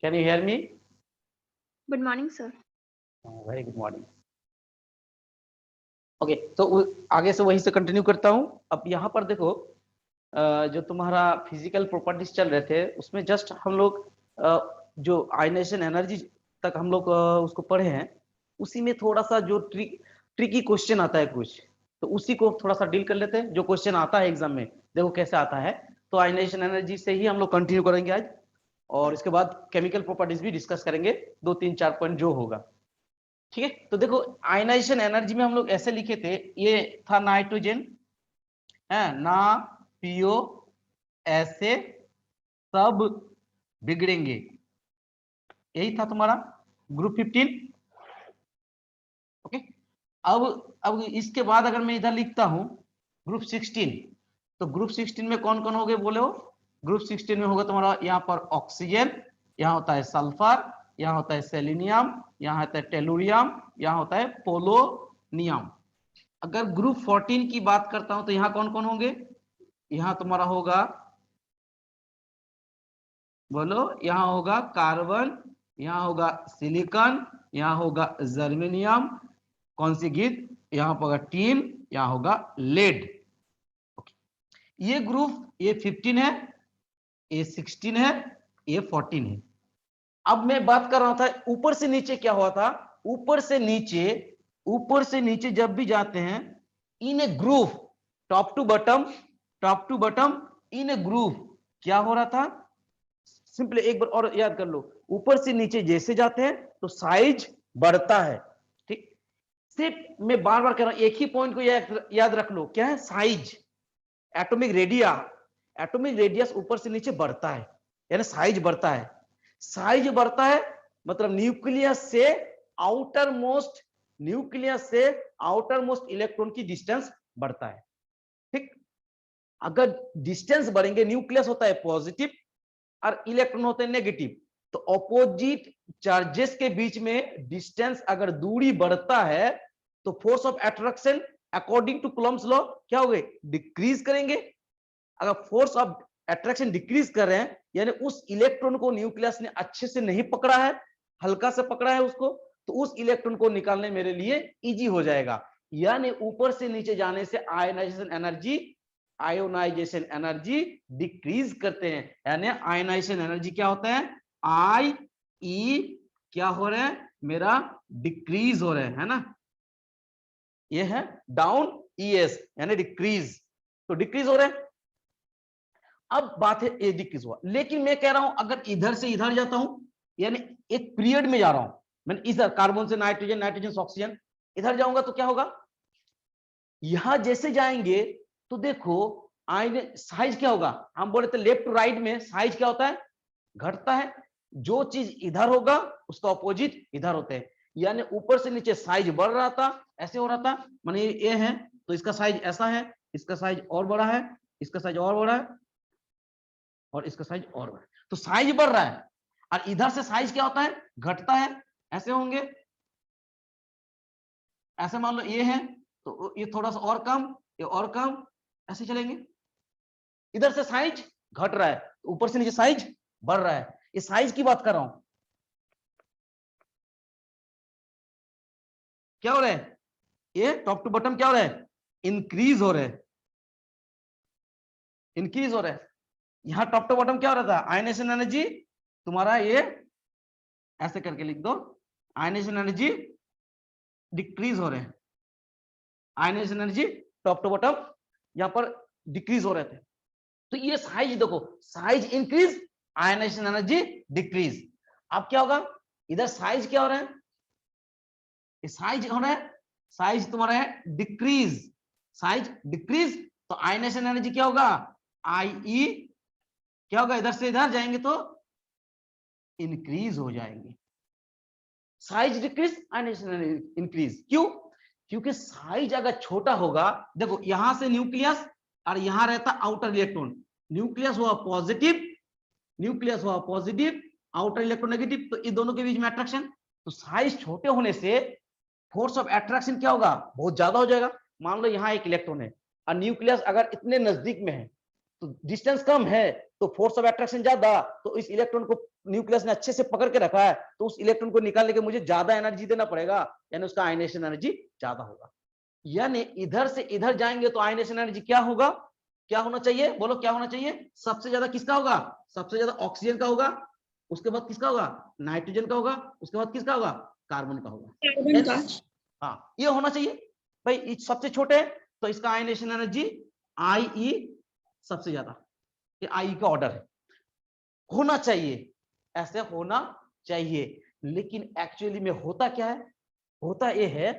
Can you hear me? Good morning, sir. Very good morning. Okay, तो आगे से वही से कंटिन्यू करता हूँ। अब यहाँ पर देखो, जो तुम्हारा फिजिकल प्रॉपर्टीज चल रहे थे उसमें जस्ट हम लोग जो आयनाइजेशन एनर्जी तक हम लोग उसको पढ़े हैं, उसी में थोड़ा सा जो ट्रिकी क्वेश्चन आता है कुछ, तो उसी को थोड़ा सा डील कर लेते हैं। जो क्वेश्चन आता है एग्जाम में देखो कैसे आता है, तो आयनाइजेशन एनर्जी से ही हम लोग कंटिन्यू करेंगे आज, और इसके बाद केमिकल प्रॉपर्टीज भी डिस्कस करेंगे, 2-3-4 पॉइंट जो होगा। ठीक है, तो देखो आयनाइजेशन एनर्जी में हम लोग ऐसे लिखे थे, ये था नाइट्रोजन है ना, पीओ ऐसे सब बिगड़ेंगे, यही था तुम्हारा ग्रुप 15। ओके, अब इसके बाद अगर मैं इधर लिखता हूं ग्रुप 16, तो ग्रुप 16 में कौन कौन हो गए बोले हो? ग्रुप 16 में होगा तुम्हारा यहाँ पर ऑक्सीजन, यहाँ होता है सल्फर, यहाँ होता है सेलेनियम, यहाँ होता है टेलुरियम, यहाँ होता है पोलोनियम। अगर ग्रुप 14 की बात करता हूं तो यहाँ कौन कौन होंगे? यहाँ तुम्हारा होगा, बोलो, यहाँ होगा कार्बन, यहाँ होगा सिलिकॉन, यहाँ होगा जर्मेनियम, कौन सी गीत, यहाँ पर होगा टीन, यहाँ होगा लेड। ये ग्रुप ये 15 है, ये 16 है, ये 14 है। अब मैं बात कर रहा था ऊपर से नीचे क्या हुआ था, ऊपर से नीचे जब भी जाते हैं in a group, top to bottom in a group, क्या हो रहा था? सिंपली एक बार और याद कर लो, ऊपर से नीचे जैसे जाते हैं तो साइज बढ़ता है। ठीक, सिर्फ मैं बार बार कह रहा हूं, एक ही पॉइंट को याद रख लो, क्या है? साइज, एटॉमिक रेडियस ऊपर से नीचे बढ़ता है, यानी साइज बढ़ता है। साइज बढ़ता है मतलब न्यूक्लियस से आउटर मोस्ट इलेक्ट्रॉन की डिस्टेंस बढ़ता है। ठीक, अगर डिस्टेंस बढ़ेंगे, न्यूक्लियस होता है पॉजिटिव और इलेक्ट्रॉन होते हैं नेगेटिव, तो ऑपोजिट चार्जेस के बीच में डिस्टेंस, अगर दूरी बढ़ता है तो force of attraction according to Coulomb's law क्या हो गए? डिक्रीज करेंगे। अगर फोर्स ऑफ अट्रैक्शन डिक्रीज कर रहे हैं, यानी उस इलेक्ट्रॉन को न्यूक्लियस ने अच्छे से नहीं पकड़ा है, हल्का से पकड़ा है उसको, तो उस इलेक्ट्रॉन को निकालने मेरे लिए इजी हो जाएगा। यानी ऊपर से नीचे जाने से आयोनाइजेशन एनर्जी डिक्रीज करते हैं, यानी आयोनाइजेशन एनर्जी क्या होता है? आई ई क्या हो रहा है मेरा? डिक्रीज हो रहे हैं, है ना? ये है डाउन ईएस यानी डिक्रीज, तो डिक्रीज हो रहे हैं। अब बात है ये डिक्रीज हुआ, लेकिन मैं कह रहा हूं अगर इधर से इधर जाता हूं, यानी एक पीरियड में जा रहा हूं, मैंने इधर कार्बन से नाइट्रोजन से ऑक्सीजन, इधर जाऊंगा तो क्या होगा? यहां जैसे जाएंगे तो देखो आयन साइज क्या होगा? हम बोले थे लेफ्ट टू राइट में साइज क्या होता है? घटता है। जो चीज इधर होगा उसका ऑपोजिट इधर होते हैं, यानी ऊपर से नीचे साइज बढ़ रहा था, ऐसे हो रहा था, माने ये है तो इसका साइज ऐसा है, इसका साइज और बड़ा है, इसका साइज और बड़ा है, और इसका साइज और बड़ा है, तो साइज बढ़ रहा है। और इधर से साइज क्या होता है? घटता है। ऐसे होंगे, ऐसे मान लो ये है तो ये थोड़ा सा और कम, ये और कम, ऐसे चलेंगे। इधर से साइज घट रहा है, ऊपर से नीचे साइज बढ़ रहा है। ये साइज की बात कर रहा हूं। क्या हो रहा है? ये टॉप टू बॉटम क्या हो रहा है? इंक्रीज हो रहा है, इंक्रीज हो रहा है। यहां टॉप टू बॉटम क्या हो रहा था? आयनाइजेशन एनर्जी तुम्हारा ये ऐसे करके लिख दो, आयनाइजेशन एनर्जी डिक्रीज हो रहे हैं। Ionization energy top to bottom यहां पर डिक्रीज हो रहे थे, तो ये साइज देखो, size increase, ionization energy decrease. अब क्या होगा? इधर साइज क्या हो रहा है? ये साइज हो रहा है, साइज तुम्हारा है डिक्रीज, साइज डिक्रीज, तो आयनाइजेशन एनर्जी क्या होगा? आई ई क्या होगा? इधर से इधर जाएंगे तो इंक्रीज हो जाएंगे। Size decrease, ionization energy increase. क्यों? क्योंकि साइज अगर छोटा होगा, देखो यहां से न्यूक्लियस और यहां रहता आउटर इलेक्ट्रॉन, न्यूक्लियस हुआ पॉजिटिव, आउटर इलेक्ट्रॉन नेगेटिव, तो इन दोनों के बीच में अट्रैक्शन, तो साइज छोटे होने से फोर्स ऑफ अट्रैक्शन क्या होगा? बहुत ज्यादा हो जाएगा। मान लो यहाँ एक इलेक्ट्रॉन है और न्यूक्लियस अगर इतने नजदीक में है, तो डिस्टेंस कम है तो फोर्स ऑफ अट्रैक्शन ज्यादा, तो इस इलेक्ट्रॉन को न्यूक्लियस ने अच्छे से पकड़ के रखा है, तो उस इलेक्ट्रॉन को निकालने के मुझे ज्यादा एनर्जी देना पड़ेगा, यानी उसका आयनेशन एनर्जी ज्यादा होगा। यानी इधर से इधर जाएंगे तो आयनेशन एनर्जी क्या होगा, क्या होना चाहिए, बोलो क्या होना चाहिए, सबसे ज्यादा किसका होगा, सबसे ज्यादा ऑक्सीजन का होगा, उसके बाद किसका होगा, नाइट्रोजन का होगा, उसके बाद किसका होगा, कार्बन का होगा। कार्बन का। हाँ ये होना चाहिए भाई, सबसे छोटे है तो इसका आयनेशन एनर्जी IE सबसे ज्यादा, ये IE का ऑर्डर है, होना चाहिए, ऐसे होना चाहिए। लेकिन एक्चुअली में होता क्या है, होता ये है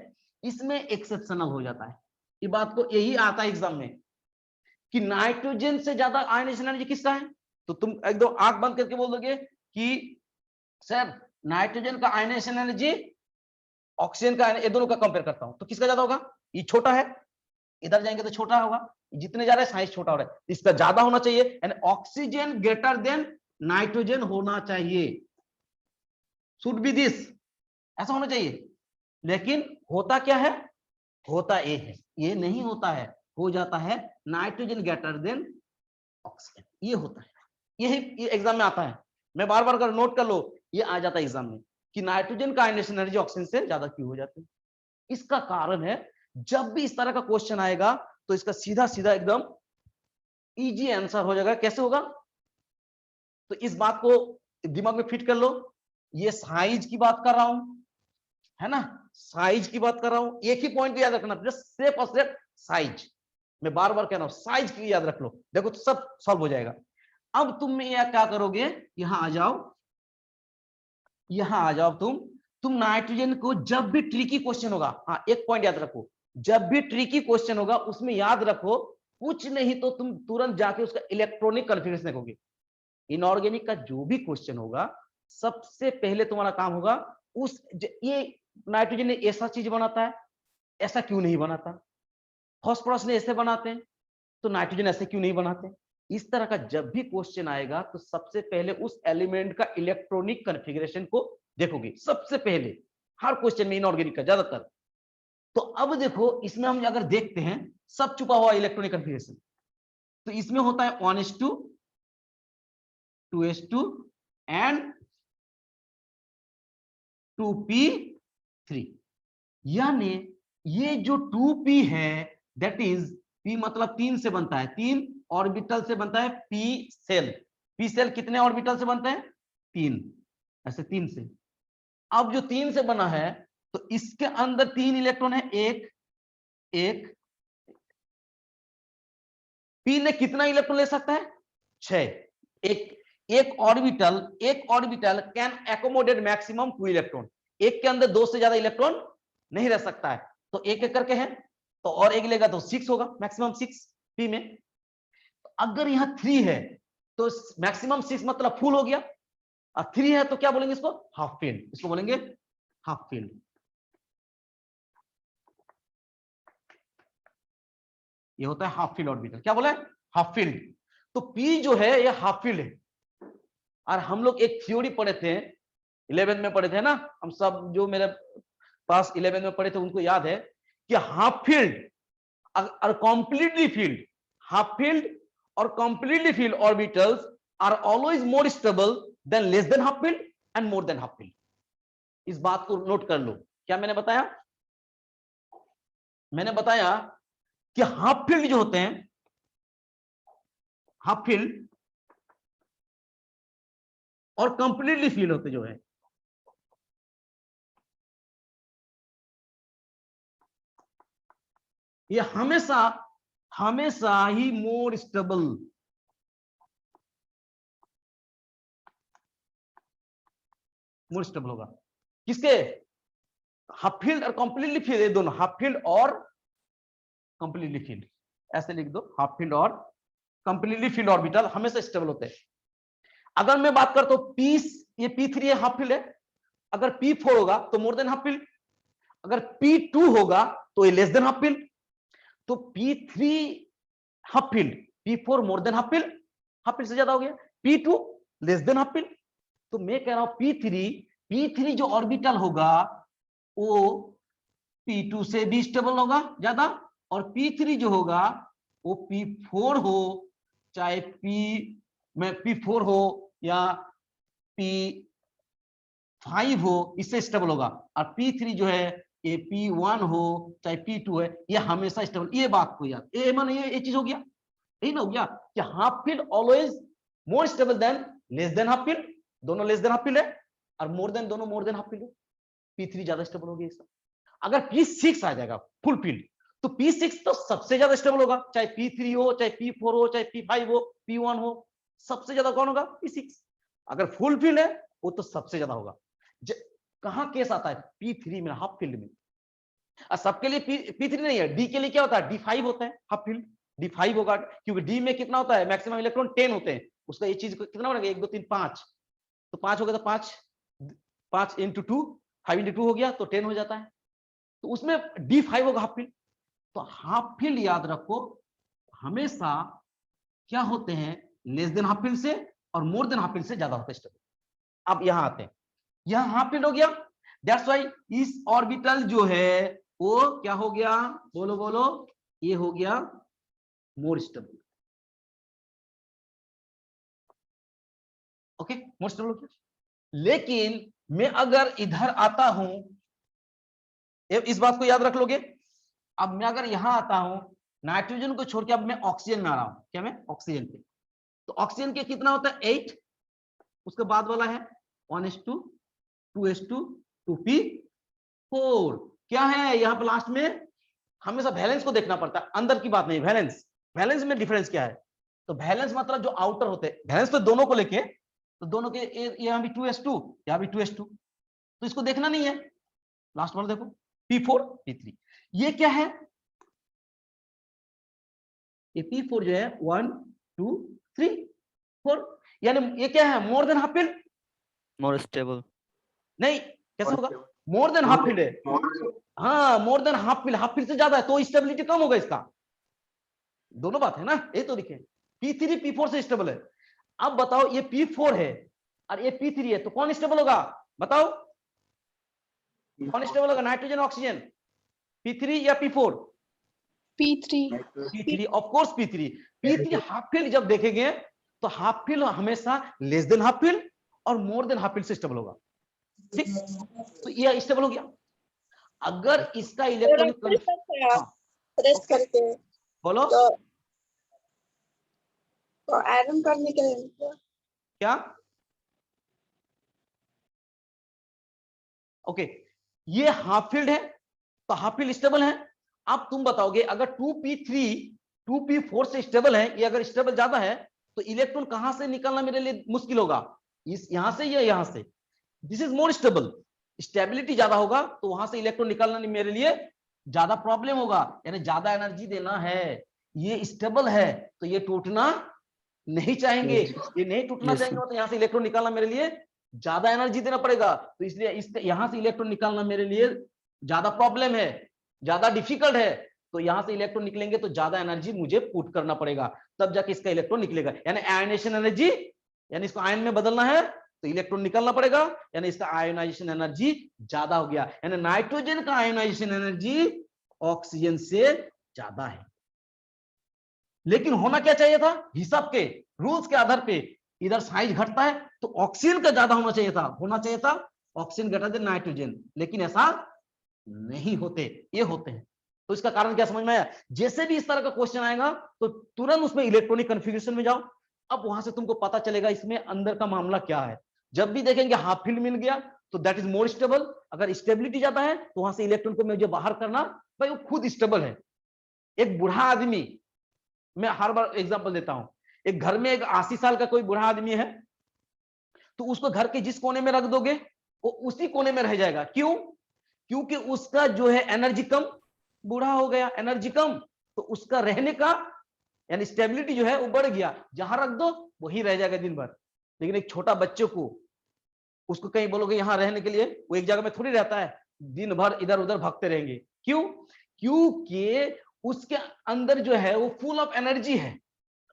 इसमें एक्सेप्शनल हो जाता है, ये बात को यही आता है एग्जाम में कि नाइट्रोजन से ज्यादा आयनेशन एनर्जी किसका है, तो तुम एकदम आंख बंद करके बोल दोगे कि सर नाइट्रोजन का आयनेशन एनर्जी ऑक्सीजन का, ये दोनों का कंपेयर करता हूं तो किसका ज्यादा होगा, ये छोटा है, इधर जाएंगे तो छोटा होगा, जितने जा रहे हैं साइज छोटा हो रहा है, इसका ज्यादा होना चाहिए, यानी ऑक्सीजन ग्रेटर देन नाइट्रोजन होना चाहिए, शुड बी दिस, ऐसा होना चाहिए। लेकिन होता क्या है, होता ये है, ये नहीं होता है, हो जाता है नाइट्रोजन ग्रेटर देन ऑक्सीजन, ये होता है, ये एग्जाम में आता है, मैं बार बार कर नोट कर लो, ये आ जाता है एग्जाम में कि नाइट्रोजन का आयनेशन एनर्जी ऑक्सीजन से ज्यादा क्यों हो जाती है। इसका कारण है जब भी इस तरह का क्वेश्चन आएगा तो इसका सीधा सीधा एकदम इजी आंसर हो जाएगा। कैसे होगा, तो इस बात को दिमाग में फिट कर लो, ये साइज की बात कर रहा हूं, है ना, साइज की बात कर रहा हूं, एक ही पॉइंट को याद रखना, जस्ट शेप और शेप साइज, मैं बार बार कह रहा हूं साइज की याद रख लो, देखो तो सब सॉल्व हो जाएगा। अब तुम यह क्या करोगे, यहां आ जाओ, यहां आ जाओ, तुम नाइट्रोजन को जब भी ट्रिकी क्वेश्चन होगा, हाँ एक पॉइंट याद रखो, जब भी ट्रिकी क्वेश्चन होगा उसमें याद रखो, कुछ नहीं तो तुम तुरंत जाके उसका इलेक्ट्रॉनिक कन्फिगरेशन देखोगे। इनऑर्गेनिक का जो भी क्वेश्चन होगा सबसे पहले तुम्हारा काम होगा उस, ये नाइट्रोजन ने ऐसा चीज बनाता है, ऐसा क्यों नहीं बनाता, फास्फोरस ने ऐसे बनाते हैं तो नाइट्रोजन ऐसे क्यों नहीं बनाते। इस तरह का जब भी क्वेश्चन आएगा तो सबसे पहले उस एलिमेंट का इलेक्ट्रॉनिक कॉन्फ़िगरेशन को देखोगे, सबसे पहले हर क्वेश्चन में इनऑर्गेनिक का ज्यादातर। तो अब देखो इसमें हम अगर देखते हैं सब छुपा हुआ इलेक्ट्रॉनिक कॉन्फ़िगरेशन, तो इसमें होता है 1s2 2s2 एंड 2p3, यानी ये जो 2p है दैट इज p मतलब 3 से बनता है, 3 ऑर्बिटल से बनता है p सेल, p सेल कितने ऑर्बिटल से बनते हैं, 3, ऐसे 3 से। अब जो 3 से बना है तो इसके अंदर 3 इलेक्ट्रॉन है, एक एक, p ने कितना इलेक्ट्रॉन ले सकता है, 6, एक orbital can accommodate maximum 2 electron, एक के अंदर 2 से ज्यादा इलेक्ट्रॉन नहीं रह सकता है, तो एक एक करके है, तो और एक लेगा तो 6 होगा, मैक्सिमम 6 p में। अगर यहां 3 है तो मैक्सिमम 6 मतलब फुल हो गया, और 3 है तो क्या बोलेंगे इसको, हाफ फील्ड, इसको बोलेंगे हाफ फील्ड। ये होता है हाफ फील्ड ऑर्बिटल, क्या बोला है, हाफ फील्ड। तो p जो है ये हाफ फील्ड है, और हम लोग एक थ्योरी पढ़े थे 11th में पढ़े थे ना, हम सब जो मेरे पास 11th में पढ़े थे उनको याद है कि हाफ फील्ड और कंप्लीटली फील्ड, हाफ फील्ड और completely filled orbitals are always more stable than less than half filled and more than half filled. इस बात को नोट कर लो, क्या मैंने बताया, मैंने बताया कि हाफ फील्ड जो होते हैं, हाफ फील्ड और कंप्लीटली फील्ड होते जो है, ये हमेशा हमेशा ही मोर स्टेबल, मोर स्टेबल होगा, किसके, हाफ फील्ड और कंप्लीटली फील्ड, ये दोनों हाफ फील्ड और कंप्लीटली फील्ड, ऐसे लिख दो, हाफ फील्ड और कंप्लीटली फील्ड ऑर्बिटल हमेशा स्टेबल होते हैं। अगर मैं बात करता हूं पी, ये p3 है हाफ फील्ड है, अगर p4 होगा तो मोर देन हाफ फील्ड, अगर p2 होगा तो ये लेस देन हाफ फील्ड, तो p3 हाफ फील्ड, p4 मोर than half field, half field से ज्यादा हो गया, p2 less than half filled. तो मैं कह रहा हूं p3 जो ऑर्बिटल होगा वो p2 से भी स्टेबल होगा ज्यादा, और p3 जो होगा वो p4 हो चाहे P में P4 हो या P5 हो, इससे स्टेबल होगा। और P3 जो है ये P1 हो चाहे P2 है, ये हमेशा स्टेबल। ये बात को यार, ये मन ये चीज हो गया, यही ना हो गया कि half field always more stable than less than half field. दोनों लेस देन हाफ फील्ड है और मोर देन दोनों मोर देन हाफ फील्ड है। P3 ज्यादा स्टेबल हो गया इसका। अगर P6 आ जाएगा फुल फील्ड, तो P6 तो सबसे ज्यादा स्टेबल होगा, चाहे P3 हो चाहे P4 हो चाहे P5 हो P1 हो, सबसे ज्यादा कौन होगा? P6। अगर फुल फील्ड है वो तो सबसे ज्यादा होगा। कहां केस आता है? P3 में, हाफ फील्ड में। और सबके लिए P3 नहीं है, D के लिए क्या होता है? D5 होता है हाफ फील्ड, D5 होगा, क्योंकि D में कितना होता है? मैक्सिमम इलेक्ट्रॉन 10 होते हैं। उसका ये चीज कितना बनेगा? 1 2 3 5, तो 5 हो गया, तो 5 इंटू 2, 5 इंटू 2 हो गया, तो 10 हो जाता है। तो उसमें D5 होगा हाफ फील्ड। तो हाफ फील्ड याद रखो हमेशा क्या होते हैं? लेस देन हाफ फील्ड से और मोर देन हाफ फील्ड से ज्यादा होता है स्टेबल। अब यहां आते हैं, यहां हाफ फील्ड हो गया, दैट्स व्हाई इस ऑर्बिटल जो है वो क्या हो गया? बोलो बोलो, ये हो गया more stable. Okay, more stable हो गया। लेकिन मैं अगर इधर आता हूं, इस बात को याद रख लोगे, अब मैं अगर यहां आता हूं, नाइट्रोजन को छोड़ के अब मैं ऑक्सीजन में आ रहा हूं, क्या मैं ऑक्सीजन पे, तो ऑक्सीजन के कितना होता है? 8, उसके बाद वाला है 1s2 2s2 2p4। क्या है यहाँ पे लास्ट में? हमेशा वैलेंस को देखना पड़ता है, अंदर की बात नहीं। वैलेंस, वैलेंस में डिफरेंस क्या है? तो वैलेंस मतलब जो आउटर होते हैं, वैलेंस तो दोनों को लेके, तो दोनों के यहाँ भी 2s2 यहाँ भी 2s2, तो इसको देखना नहीं है। लास्ट वाला देखो P4 P3, ये क्या है? ये P4 जो है 1 2 3 4, यानी ये क्या है? मोर than half field, more stable नहीं कैसे होगा? मोर देन हाफ फील्ड है। हाँ, मोर than half field, half field से ज्यादा है तो स्टेबिलिटी कम होगा इसका। दोनों बात है ना, ये तो दिखे P3 P4 से स्टेबल है। अब बताओ ये P4 है और ये P3 है, तो कौन स्टेबल होगा? बताओ कौन स्टेबल होगा? नाइट्रोजन ऑक्सीजन, P3 या P4? P3 of course P3। P3 half field जब देखेंगे तो हाफ फील्ड हमेशा लेस देन हाफ फील्ड और मोर देन हाफ फील्ड से स्टेबल होगा। ठीक, तो ये स्टेबल हो गया। अगर इसका इलेक्ट्रॉनिक करके बोलो तो आयरन करने के लिए क्या? ओके, ये हाफ फील्ड है तो हाफ फील्ड स्टेबल है। अब तुम बताओगे अगर 2p3 2p4 से स्टेबल है, ये अगर स्टेबल ज्यादा है तो इलेक्ट्रॉन कहां से निकलना मेरे लिए मुश्किल होगा? इस यहां से या यहां से? This is more stable. Stability ज्यादा होगा तो वहां से इलेक्ट्रॉन निकालना मेरे लिए ज्यादा प्रॉब्लम होगा, यानी ज्यादा एनर्जी देना है। ये स्टेबल है तो ये टूटना नहीं चाहेंगे, ये नहीं टूटना चाहेंगे, तो यहां से इलेक्ट्रॉन निकालना मेरे लिए ज्यादा एनर्जी देना पड़ेगा, तो इसलिए यहां से इलेक्ट्रॉन निकालना मेरे लिए ज्यादा प्रॉब्लम है, ज्यादा डिफिकल्ट है। तो यहां से इलेक्ट्रॉन निकलेंगे तो ज्यादा एनर्जी मुझे पुट करना पड़ेगा, तब जाके इसका इलेक्ट्रॉन निकलेगा। यानी आयनाइजेशन एनर्जी, यानी इसको आयन में बदलना है तो इलेक्ट्रॉन निकलना पड़ेगा, यानी इसका आयोनाइजेशन एनर्जी ज्यादा हो गया। यानी नाइट्रोजन का आयोनाइजेशन एनर्जी ऑक्सीजन से ज्यादा है। लेकिन होना क्या चाहिए था? हिसाब के रूल्स के आधार पे इधर साइज घटता है तो ऑक्सीजन का ज्यादा होना चाहिए था, ऑक्सीजन ग्रेटर देन नाइट्रोजन, लेकिन ऐसा नहीं होते, ये होते हैं। तो इसका कारण क्या समझ में आया? जैसे भी इस तरह का क्वेश्चन आएगा तो तुरंत उसमें इलेक्ट्रॉनिक कन्फिग्रेशन में जाओ। अब वहां से तुमको पता चलेगा इसमें अंदर का मामला क्या है। जब भी देखेंगे हाफ फील्ड मिल गया तो दैट इज मोर स्टेबल। अगर स्टेबिलिटी ज्यादा है तो वहां से इलेक्ट्रॉन को मुझे बाहर करना, भाई वो खुद स्टेबल है। एक बूढ़ा आदमी, मैं हर बार एग्जांपल देता हूं, एक घर में एक 80 साल का कोई बूढ़ा आदमी है तो उसको घर के जिस कोने में रख दोगे वो उसी कोने में रह जाएगा। क्यों? क्योंकि उसका जो है एनर्जी कम, बूढ़ा हो गया, एनर्जी कम, तो उसका रहने का यानी स्टेबिलिटी जो है वो बढ़ गया, जहां रख दो वही रह जाएगा दिन भर। लेकिन एक छोटा बच्चे को उसको कहीं बोलोगे यहां रहने के लिए, वो एक जगह में थोड़ी रहता है, दिन भर इधर उधर भागते रहेंगे। क्यों? क्योंकि उसके अंदर जो है वो फुल ऑफ एनर्जी है,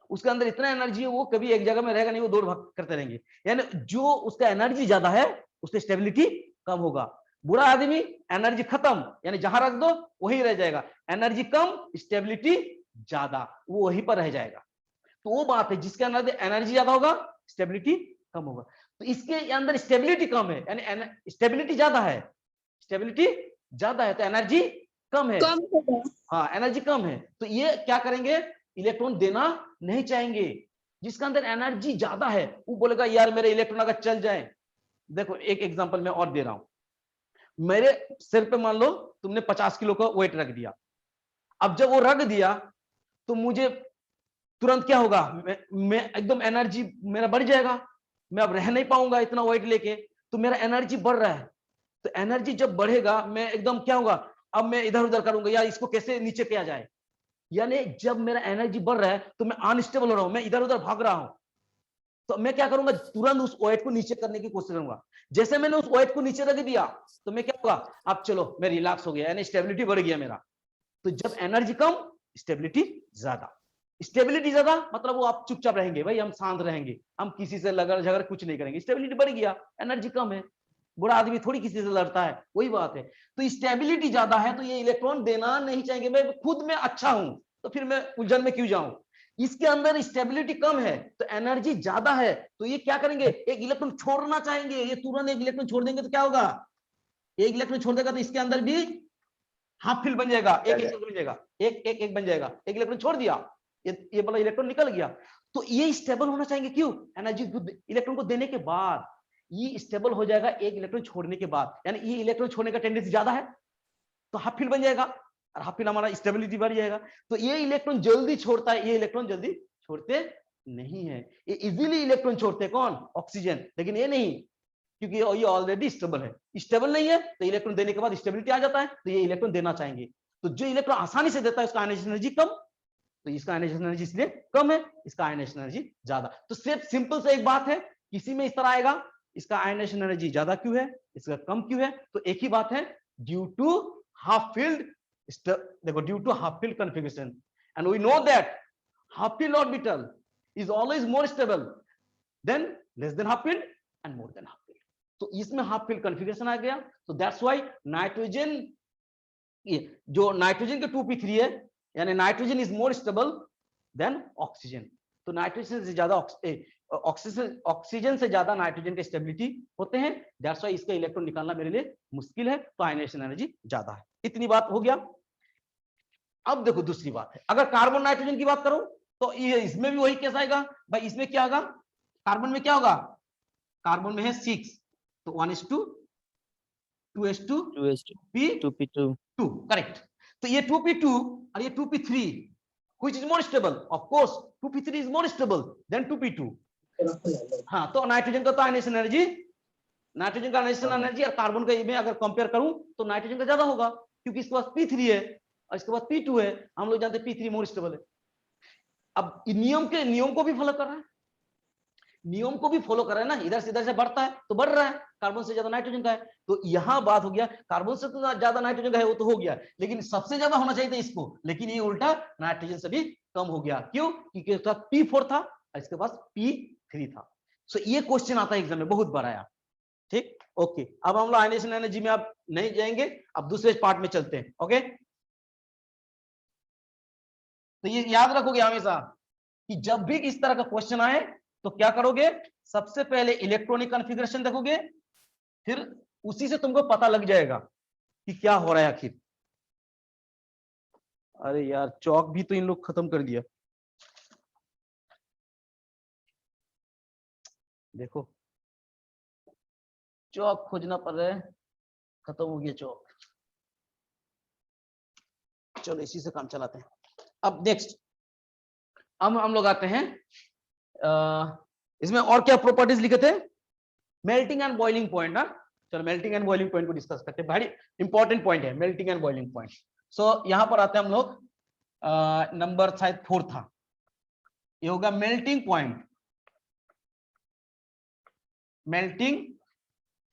उसके अंदर इतना एनर्जी है, वो कभी एक जगह में रहेगा नहीं, वो दौड़ भाग करते रहेंगे। यानी जो उसका एनर्जी ज्यादा है उसकी स्टेबिलिटी कम होगा। बुरा आदमी एनर्जी खत्म, यानी जहां रख दो वही रह जाएगा, एनर्जी कम स्टेबिलिटी ज्यादा, वो वहीं पर रह जाएगा। तो वो बात है जिसके अंदर एनर्जी ज्यादा होगा स्टेबिलिटी कम होगा। तो इसके अंदर स्टेबिलिटी कम है, यानी स्टेबिलिटी ज्यादा है, स्टेबिलिटी ज्यादा है तो एनर्जी कम है। कम होगा। हाँ एनर्जी कम है तो ये क्या करेंगे, इलेक्ट्रॉन देना नहीं चाहेंगे। जिसके अंदर एनर्जी ज्यादा है वो बोलेगा यार मेरे इलेक्ट्रॉन अगर चल जाए। देखो एक एग्जांपल मैं और दे रहा हूं, मेरे सिर पे मान लो तुमने 50 किलो का वेट रख दिया। अब जब वो रख दिया तो मुझे तुरंत क्या होगा, मैं एकदम एनर्जी मेरा बढ़ जाएगा, मैं अब रह नहीं पाऊंगा इतना वेट लेके, तो मेरा एनर्जी बढ़ रहा है। तो एनर्जी जब बढ़ेगा मैं एकदम क्या होगा, अब मैं इधर उधर करूंगा यार इसको कैसे नीचे किया जाए। यानी जब मेरा एनर्जी बढ़ रहा है तो मैं अनस्टेबल हो रहा हूं, मैं इधर उधर भाग रहा हूं। तो मैं क्या करूंगा, तुरंत उस वेट को नीचे करने की कोशिश करूंगा। जैसे मैंने उस वेट को नीचे रख दिया तो मैं क्या होगा, अब चलो मैं रिलैक्स हो गया, यानी स्टेबिलिटी बढ़ गया मेरा। तो जब एनर्जी कम स्टेबिलिटी ज्यादा, स्टेबिलिटी ज्यादा मतलब वो आप चुपचाप रहेंगे, भाई हम शांत रहेंगे, हम किसी से लड़ झगड़ कुछ नहीं करेंगे। स्टेबिलिटी बढ़ गया, एनर्जी कम है, बुरा आदमी थोड़ी किसी से लड़ता है, वही बात है। तो स्टेबिलिटी ज्यादा है तो ये इलेक्ट्रॉन देना नहीं चाहेंगे, मैं खुद में अच्छा हूं तो फिर मैं उलझन में क्यों जाऊं। इसके अंदर स्टेबिलिटी कम है तो एनर्जी ज्यादा है, तो ये क्या करेंगे, एक इलेक्ट्रॉन छोड़ना चाहेंगे। ये तुरंत एक इलेक्ट्रॉन छोड़ देंगे तो क्या होगा, एक इलेक्ट्रॉन छोड़ देगा तो इसके अंदर भी हाफ फील्ड बन जाएगा, एक इलेक्ट्रॉन बन जाएगा, एक बन जाएगा, एक इलेक्ट्रॉन छोड़ दिया, ये वाला इलेक्ट्रॉन निकल गया। तो ये स्टेबल होना चाहेंगे, क्यों, एनर्जी इलेक्ट्रॉन को देने के बाद ये स्टेबल हो जाएगा एक इलेक्ट्रॉन छोड़ने के बाद, यानी ये इलेक्ट्रॉन छोड़ने का टेंडेंसी ज्यादा है तो हाफ फील्ड बन जाएगा और हाफ फील्ड हमारा स्टेबिलिटी बढ़ जाएगा। तो ये इलेक्ट्रॉन जल्दी छोड़ता है, ये इलेक्ट्रॉन जल्दी छोड़ते नहीं है। ये इजीली इलेक्ट्रॉन छोड़ते कौन, ऑक्सीजन, लेकिन ये नहीं, क्योंकि ये ऑलरेडी स्टेबल है। स्टेबल नहीं है तो इलेक्ट्रॉन देने के बाद स्टेबिलिटी आ जाता है, तो ये इलेक्ट्रॉन देना चाहेंगे। तो जो इलेक्ट्रॉन आसानी से देता है उसका आयनाइजेशन एनर्जी कम, तो इसका आयनाइजेशन एनर्जी इसलिए कम है, इसका आयनाइजेशन एनर्जी ज्यादा। तो सिर्फ सिंपल से एक बात है, किसी में इस तरह आएगा, इसका आयनाइजेशन एनर्जी ज्यादा क्यों है, इसका कम क्यों है, तो एक ही बात है, ड्यू टू हाफ फील्ड, देखो due to half filled configuration, and we know that half filled orbital is always more stable than less than half filled and more than half filled. तो इसमें हाफ फील्ड कॉन्फ़िगरेशन आ गया। तो that's why nitrogen, जो nitrogen के 2p3 है, यानी nitrogen is more stable than oxygen. तो नाइट्रोजन से ज्यादा ऑक्सीजन से ज्यादा नाइट्रोजन के स्टेबिलिटी होते हैं, दैट्स व्हाई इसका इलेक्ट्रॉन निकालना मेरे लिए मुश्किल है, तो आयनाइजेशन एनर्जी ज्यादा है। इतनी बात हो गया। अब देखो दूसरी बात है, अगर कार्बन नाइट्रोजन की बात करो तो ये इसमें भी वही केस आएगा भाई। इसमें क्या होगा, कार्बन में क्या होगा, कार्बन में है 6, तो 1:2, 2:2, 2p2, करेक्ट। तो ये 2p2 और ये 2p3, which is more stable? Of course 2p3 is more stable than 2p2। हाँ, तो नाइट्रोजन का तो आयनाइजेशन एनर्जी, नाइट्रोजन का आयनाइजेशन एनर्जी और कार्बन का में अगर कंपेयर करूं तो नाइट्रोजन का ज्यादा होगा, क्योंकि इसके पास p3 है और इसके पास p2 है। हम लोग जानते हैं p3 मोर स्टेबल है। अब नियम को भी फॉलो कर रहा है, नियम को भी फॉलो कर रहा है ना, इधर से बढ़ता है तो बढ़ रहा है, कार्बन से ज्यादा नाइट्रोजन का है। तो यहां बात हो गया, कार्बन से तो ज्यादा नाइट्रोजन का है वो तो हो गया, लेकिन सबसे ज्यादा होना चाहिए था इसको, लेकिन ये उल्टा नाइट्रोजन से भी कम हो गया। क्यों, क्योंकि इसका p4 था और इसके पास p3 था। सो ये क्वेश्चन आता है एग्जाम में, बहुत बार आया। ठीक, ओके। अब हम लोग आयनाइजेशन एनर्जी में आप नहीं जाएंगे, अब दूसरे पार्ट में चलते हैं। ओके, तो ये याद रखोगे हमेशा कि जब भी इस तरह का क्वेश्चन आए तो क्या करोगे, सबसे पहले इलेक्ट्रॉनिक कॉन्फ़िगरेशन देखोगे, फिर उसी से तुमको पता लग जाएगा कि क्या हो रहा है आखिर। अरे यार चौक भी तो इन लोग खत्म कर दिया, देखो चौक खोजना पड़ रहा है, खत्म हो गया चौक। चलो इसी से काम चलाते हैं। अब नेक्स्ट, अब हम लोग आते हैं इसमें और क्या प्रॉपर्टीज लिखे थे, मेल्टिंग एंड बॉइलिंग पॉइंट। ना, चलो मेल्टिंग एंड बॉइलिंग पॉइंट को डिस्कस करते हैं, बड़ी इंपॉर्टेंट पॉइंट है मेल्टिंग एंड बॉइलिंग पॉइंट। सो यहां पर आते हैं हम लोग, नंबर शायद 4 था, ये होगा melting point, melting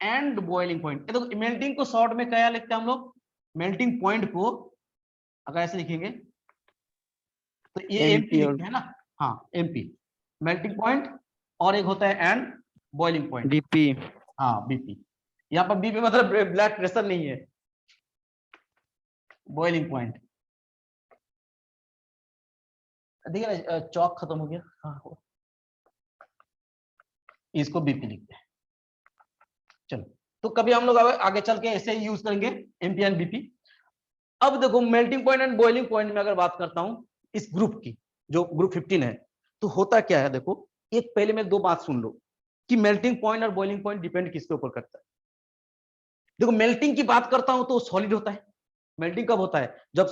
and boiling point. तो मेल्टिंग को शॉर्ट में क्या लिखते हैं हम लोग, मेल्टिंग पॉइंट को अगर ऐसे लिखेंगे तो ये एमपी लिखते हैं ना, हाँ एमपी मेल्टिंग पॉइंट, और एक होता है एंड बॉइलिंग पॉइंट बीपी। हाँ बीपी, यहाँ पर बीपी मतलब ब्लड प्रेशर नहीं है, बॉइलिंग पॉइंट। देखिए ना चौक खत्म हो गया, हाँ इसको बीपी लिखते हैं। चलो तो कभी हम लोग आगे चल के ऐसे ही यूज करेंगे एमपी एंड बीपी। अब देखो melting point and boiling point में अगर बात करता हूं इस ग्रुप की, जो ग्रुप 15 है, तो होता क्या है देखो, एक पहले में दो बात सुन लो कि मेल्टिंग पॉइंट और बॉइलिंग पॉइंट डिपेंड किसके ऊपर करता है। देखो मेल्टिंग की बात करता हूं तो सॉलिड होता है। मेल्टिंग कब होता है? जब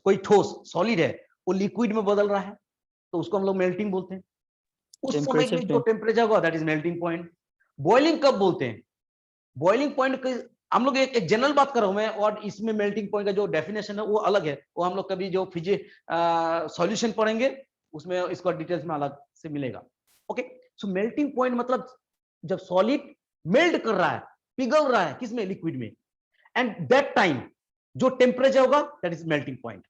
कोई ठोस सॉलिड है वो लिक्विड में बदल रहा है, तो उसको हम लोग मेल्टिंग बोलते हैं। उस समय में जो टेम्परेचर होगा that is melting point. Boiling कब बोलते हैं? बॉइलिंग पॉइंट हम लोग एक जनरल बात कर रहा हूं मैं, और इसमें मेल्टिंग पॉइंट का जो डेफिनेशन है वो अलग है, वो हम लोग कभी जो सॉल्यूशन पढ़ेंगे उसमें इसको डिटेल्स में अलग से मिलेगा। ओके, सो मेल्टिंग पॉइंट मतलब जब सॉलिड मेल्ट कर रहा है, पिघल रहा है किसमें? लिक्विड में, एंड दैट टाइम जो टेम्परेचर होगा that is melting point.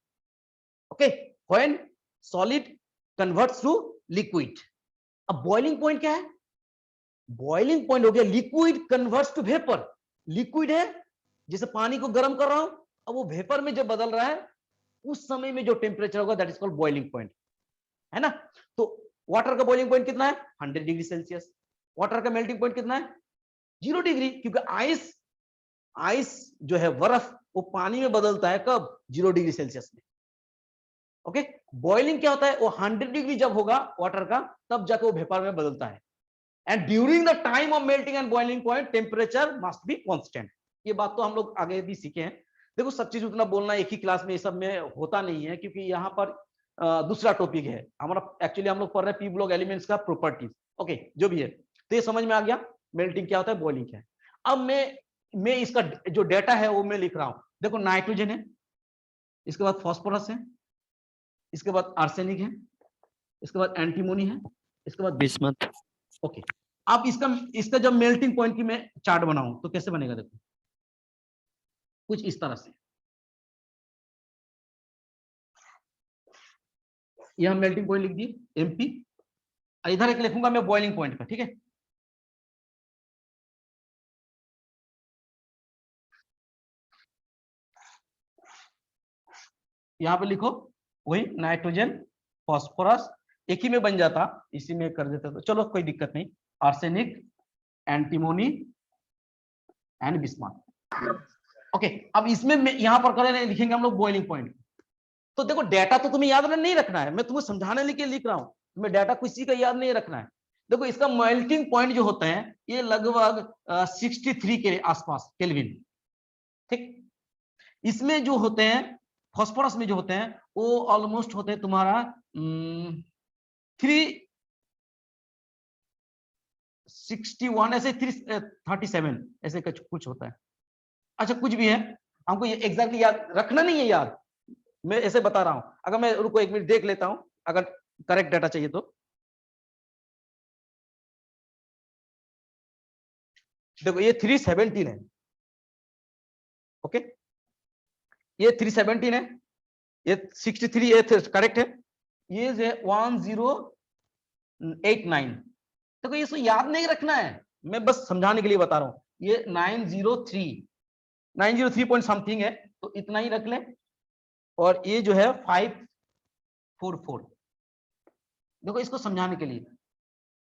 Okay, when solid converts to liquid. अब बॉइलिंग पॉइंट क्या है? बॉइलिंग पॉइंट हो गया liquid converts to vapour. Liquid है, जैसे पानी को गर्म कर रहा हूं, अब वो वेपर में जब बदल रहा है उस समय में जो टेम्परेचर होगा that is called boiling point, है ना। तो वाटर का बॉइलिंग पॉइंट कितना है? 100 डिग्री सेल्सियस। वाटर का मेल्टिंग पॉइंट कितना है? 0 डिग्री, क्योंकि आइस जो है बर्फ वो पानी में बदलता है कब? 0 डिग्री सेल्सियस में। ओके, बॉइलिंग क्या होता है? वो 100 डिग्री जब होगा वाटर का, तब जाकर वो वेपर में बदलता है। And during the time of melting and boiling point temperature must be constant. ये बात तो हम लोग आगे भी सीखे हैं। देखो सब चीज उतना बोलना एक ही क्लास में ये सब में होता नहीं है, क्योंकि यहाँ पर दूसरा टॉपिक है हमारा। एक्चुअली हम लोग पढ़ रहे हैं पी ब्लॉक एलिमेंट्स का प्रॉपर्टीज। ओके, जो भी है, तो ये समझ में आ गया मेल्टिंग क्या होता है, बॉइलिंग क्या है। अब मैं इसका जो डेटा है वो मैं लिख रहा हूं। देखो नाइट्रोजन है, इसके बाद फास्फोरस है, इसके बाद आर्सेनिक है, इसके बाद एंटीमोनी है, इसके बाद बिस्मथ। ओके, अब इसका जब मेल्टिंग पॉइंट की मैं चार्ट बनाऊं तो कैसे बनेगा? देखो कुछ इस तरह से, यहां मेल्टिंग पॉइंट लिख दिए एमपी, इधर एक लिखूंगा मैं बॉइलिंग पॉइंट का, ठीक है। यहां पे लिखो वही नाइट्रोजन फास्फोरस, एक ही में बन जाता, इसी में कर देता तो चलो कोई दिक्कत नहीं। Arsenic, antimony and bismuth. Okay, अब इसमें यहां पर करें लिखेंगे हम लोग बॉइलिंग पॉइंट। तो देखो डेटा तो तुम्हें याद नहीं रखना है, मैं तुम्हें समझाने के लिए लिख रहा हूं, तुम्हें डेटा किसी का याद नहीं रखना है। देखो इसका मेल्टिंग पॉइंट जो होता है ये लगभग 63 के आसपास केल्विन, ठीक। इसमें जो होते हैं फास्फोरस में जो होते हैं वो ऑलमोस्ट होते हैं तुम्हारा 361 ऐसे 337 ऐसे कुछ होता है। अच्छा कुछ भी है, हमको ये एग्जैक्टली याद रखना नहीं है याद, मैं ऐसे बता रहा हूं। अगर मैं रुको एक मिनट देख लेता हूं, अगर करेक्ट डाटा चाहिए तो। देखो ये 317 है, ओके, ये 317 है, ये 63 ये करेक्ट है, ये 1089। देखो ये सो याद नहीं रखना है, मैं बस समझाने के लिए बता रहा हूं। ये 903 पॉइंट समथिंग है, तो इतना ही रख ले। और ये जो है 544, देखो इसको समझाने के लिए।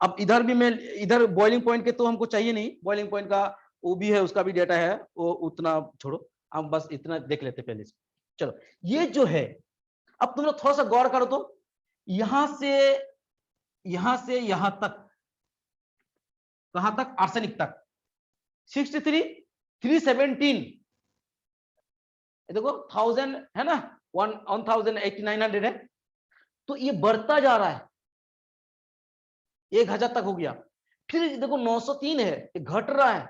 अब इधर भी मैं इधर बॉइलिंग पॉइंट के तो हमको चाहिए नहीं, बॉइलिंग पॉइंट का वो भी है, उसका भी डेटा है, वो उतना छोड़ो, हम बस इतना देख लेते पहले से। चलो ये जो है, अब तुम लोग थोड़ा सा गौर करो तो, यहां से यहां तक, कहां तक? आर्सेनिक तक 63, 317, देखो 1000 है ना, 1089 है, तो ये बढ़ता जा रहा है, 1000 तक हो गया। फिर देखो 903 है, ये घट रहा है,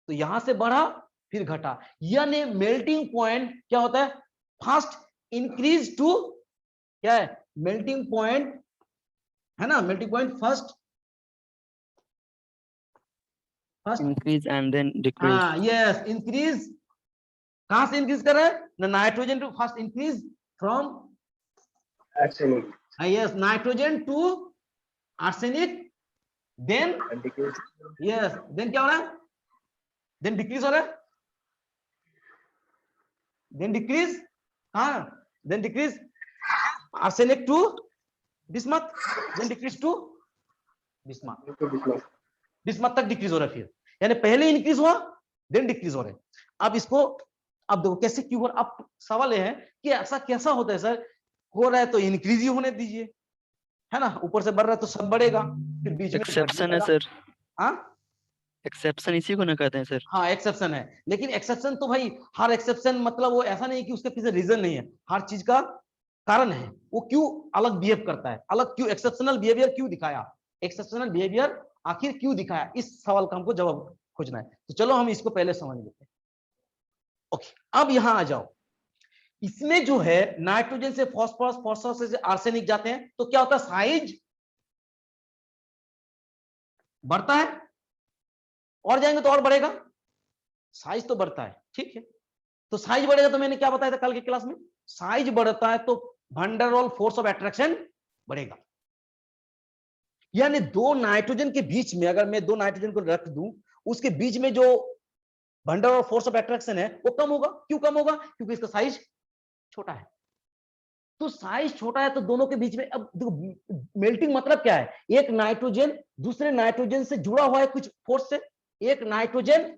तो यहां से बढ़ा फिर घटा, यानी मेल्टिंग पॉइंट क्या होता है? फास्ट इंक्रीज टू, क्या है मेल्टिंग पॉइंट, है ना, melting point first increase and then decrease. हाँ यस, इंक्रीज, कहां से इंक्रीज कर रहा है? Nitrogen to first increase from Arsenic. Yes nitrogen to arsenic, then yes, then क्या हो रहा है? देन डिक्रीज हो रहा है, देन डिक्रीज, हाँ then decrease arsenic to bismuth, then decrease to bismuth, bismuth तक डिक्रीज हो रहा है फिर, यानी पहले इंक्रीज हुआ देन डिक्रीज हो रहा है। अब इसको अब देखो कैसे क्यों हो रहा। अब सवाल यह है कि ऐसा कैसा होता है सर, हो रहा है तो इंक्रीज ही होने दीजिए, है ना, ऊपर से बढ़ रहा है तो सब बढ़ेगा, फिर बीच में एक्सेप्शन है सर, हाँ एक्सेप्शन इसी को ना कहते हैं सर। हाँ एक्सेप्शन है, लेकिन एक्सेप्शन तो भाई हर एक्सेप्शन मतलब वो ऐसा नहीं कि उसके पीछे रीजन नहीं है, हर चीज का कारण है, वो क्यों अलग बिहेव करता है, अलग क्यों एक्सेप्शनल बिहेवियर क्यों दिखाया, एक्सेप्शनल बिहेवियर आखिर क्यों दिखाया, इस सवाल का हमको जवाब खोजना है। तो चलो हम इसको पहले समझ लेते हैं। ओके, अब यहां आ जाओ, इसमें जो है नाइट्रोजन से फास्फोरस, फास्फोरस से आर्सेनिक जाते हैं तो क्या होता है, साइज बढ़ता है, और जाएंगे तो और बढ़ेगा, साइज तो बढ़ता है, ठीक है। तो साइज बढ़ेगा तो मैंने क्या बताया था कल की क्लास में, साइज बढ़ता है तो van der Waals force of attraction बढ़ेगा। यानी दो नाइट्रोजन के बीच में अगर मैं दो नाइट्रोजन को रख दूं, उसके बीच में जो van der Waals force of attraction है वो कम होगा। क्यों कम होगा, क्योंकि इसका साइज छोटा है। तो साइज छोटा है तो दोनों के बीच में, अब देखो मेल्टिंग मतलब क्या है, एक नाइट्रोजन दूसरे नाइट्रोजन से जुड़ा हुआ है कुछ फोर्स से, एक नाइट्रोजन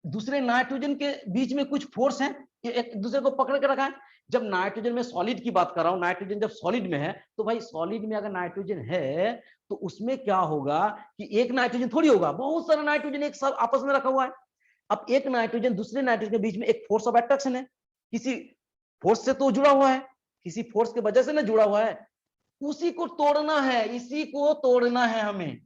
दूसरे नाइट्रोजन के बीच में कुछ फोर्स है, एक दूसरे को पकड़ के रखा है। जब नाइट्रोजन में सॉलिड की बात कर रहा हूं, नाइट्रोजन जब सॉलिड में है तो भाई सॉलिड में अगर नाइट्रोजन है तो उसमें क्या होगा कि एक नाइट्रोजन थोड़ी होगा, बहुत सारा नाइट्रोजन एक साथ आपस में रखा हुआ है। अब एक नाइट्रोजन दूसरे नाइट्रोजन के बीच में एक फोर्स ऑफ अट्रैक्शन है, किसी फोर्स से तो जुड़ा हुआ है, किसी फोर्स की वजह से ना जुड़ा हुआ है, उसी को तोड़ना है, इसी को तोड़ना है हमें।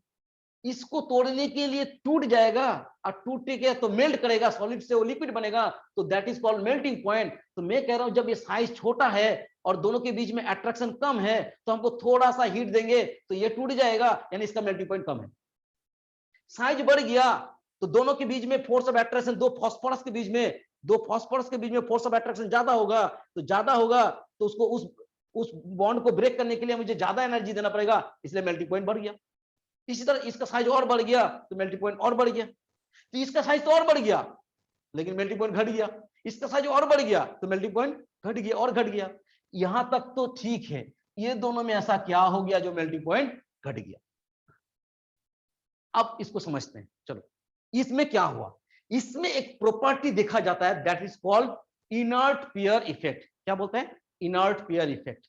इसको तोड़ने के लिए टूट जाएगा, और टूटे के तो मेल्ट करेगा, सॉलिड से वो लिक्विड बनेगा, तो that is called melting point. तो मैं कह रहा हूं जब ये साइज छोटा है और दोनों के बीच में अट्रैक्शन कम है तो हमको थोड़ा सा हीट देंगे तो ये टूट जाएगा, यानी इसका मेल्टिंग पॉइंट कम है। साइज बढ़ गया तो दोनों के बीच में फोर्स ऑफ अट्रैक्शन, दो फास्फोरस के बीच में फोर्स ऑफ अट्रैक्शन ज्यादा होगा, तो ज्यादा होगा तो उसको उस बॉन्ड को ब्रेक करने के लिए मुझे ज्यादा एनर्जी देना पड़ेगा, इसलिए मेल्टिंग पॉइंट बढ़ गया। इसी तरह इसका साइज और बढ़ गया तो मेल्टिंग पॉइंट और बढ़ गया, तो इसका साइज तो और बढ़ गया लेकिन मेल्टिंग पॉइंट घट गया, इसका साइज और बढ़ गया तो मेल्टिंग पॉइंट घट गया और घट गया। यहां तक तो ठीक है, ये दोनों में ऐसा क्या हो गया जो मेल्टिंग पॉइंट घट गया। अब इसको समझते हैं, चलो इसमें क्या हुआ, इसमें एक प्रॉपर्टी देखा जाता है that is called inert pair effect. क्या बोलते हैं, इनर्ट पेयर इफेक्ट।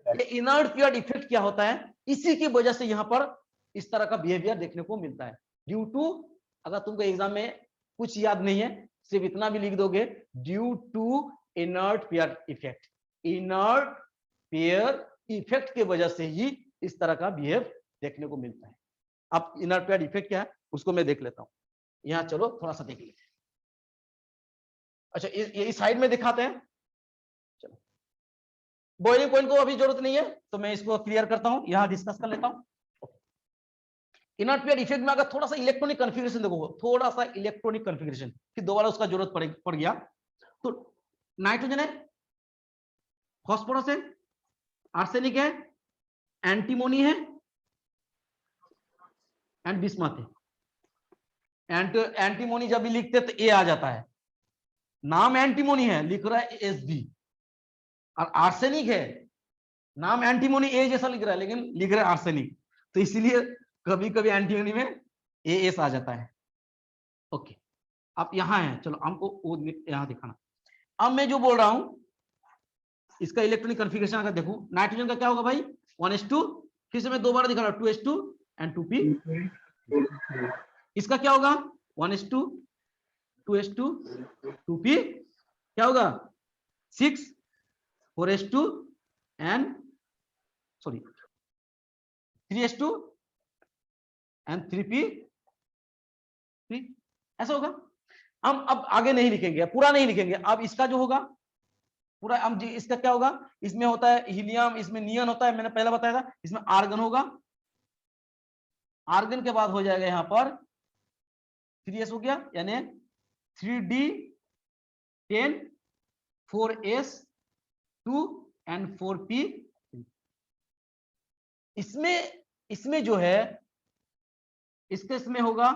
ये इनर्ट पेयर इफेक्ट क्या होता है, इसी की वजह से यहां पर इस तरह का बिहेवियर देखने को मिलता है। ड्यू टू, अगर तुमको एग्जाम में कुछ याद नहीं है सिर्फ इतना भी लिख दोगे, due to inert pair effect, inert pair effect की वजह से ही इस तरह का बिहेव देखने को मिलता है। अब इनर्ट पेयर इफेक्ट क्या है उसको मैं देख लेता हूं, यहां चलो थोड़ा सा देख लेते हैं। अच्छा ये इस साइड में दिखाते हैं, चलो बॉइलिंग पॉइंट को अभी जरूरत नहीं है तो मैं इसको क्लियर करता हूं, यहां डिस्कस कर लेता हूं। इनर्ट पेयर इफेक्ट में अगर थोड़ा सा इलेक्ट्रॉनिक कन्फिगरेशन देखो, थोड़ा सा इलेक्ट्रॉनिक कन्फिगरेशन, फिर दोबारा उसका जरूरत पड़ गया, तो नाइट्रोजन है, फास्फोरस है, आर्सेनिक है, एंटीमोनी है एंड बिस्मथ है। एंटीमोनी जब भी लिखते तो ए आ जाता है, नाम एंटीमोनी है लिख रहा है एसबी, और आर्सेनिक है नाम एंटीमोनी ए जैसा लिख रहा है लेकिन लिख रहा है आर्सेनिक, तो इसलिए कभी कभी एंटीमोनी में ए एस आ जाता है। ओके, अब यहां है, चलो हमको वो यहां दिखाना। अब मैं जो बोल रहा हूं इसका इलेक्ट्रॉनिक कन्फिगरेशन अगर देखूं, नाइट्रोजन का क्या होगा भाई 1s2, फिर से मैं दोबारा दिखा रहा हूं 2s2 एंड 2p। इसका क्या होगा 1s2 2s2 2p, क्या होगा 6 4s2 and sorry 3s2 and 3p, ऐसा होगा। हम अब आगे नहीं लिखेंगे, पूरा नहीं लिखेंगे, अब इसका जो होगा पूरा, हम इसका क्या होगा, इसमें होता है हीलियम, इसमें नियन होता है, मैंने पहले बताया था, इसमें आर्गन होगा, आर्गन के बाद हो जाएगा यहां पर 3s हो गया, यानी 3d10 4s2 एंड 4p। इसमें जो है इसके इसमें होगा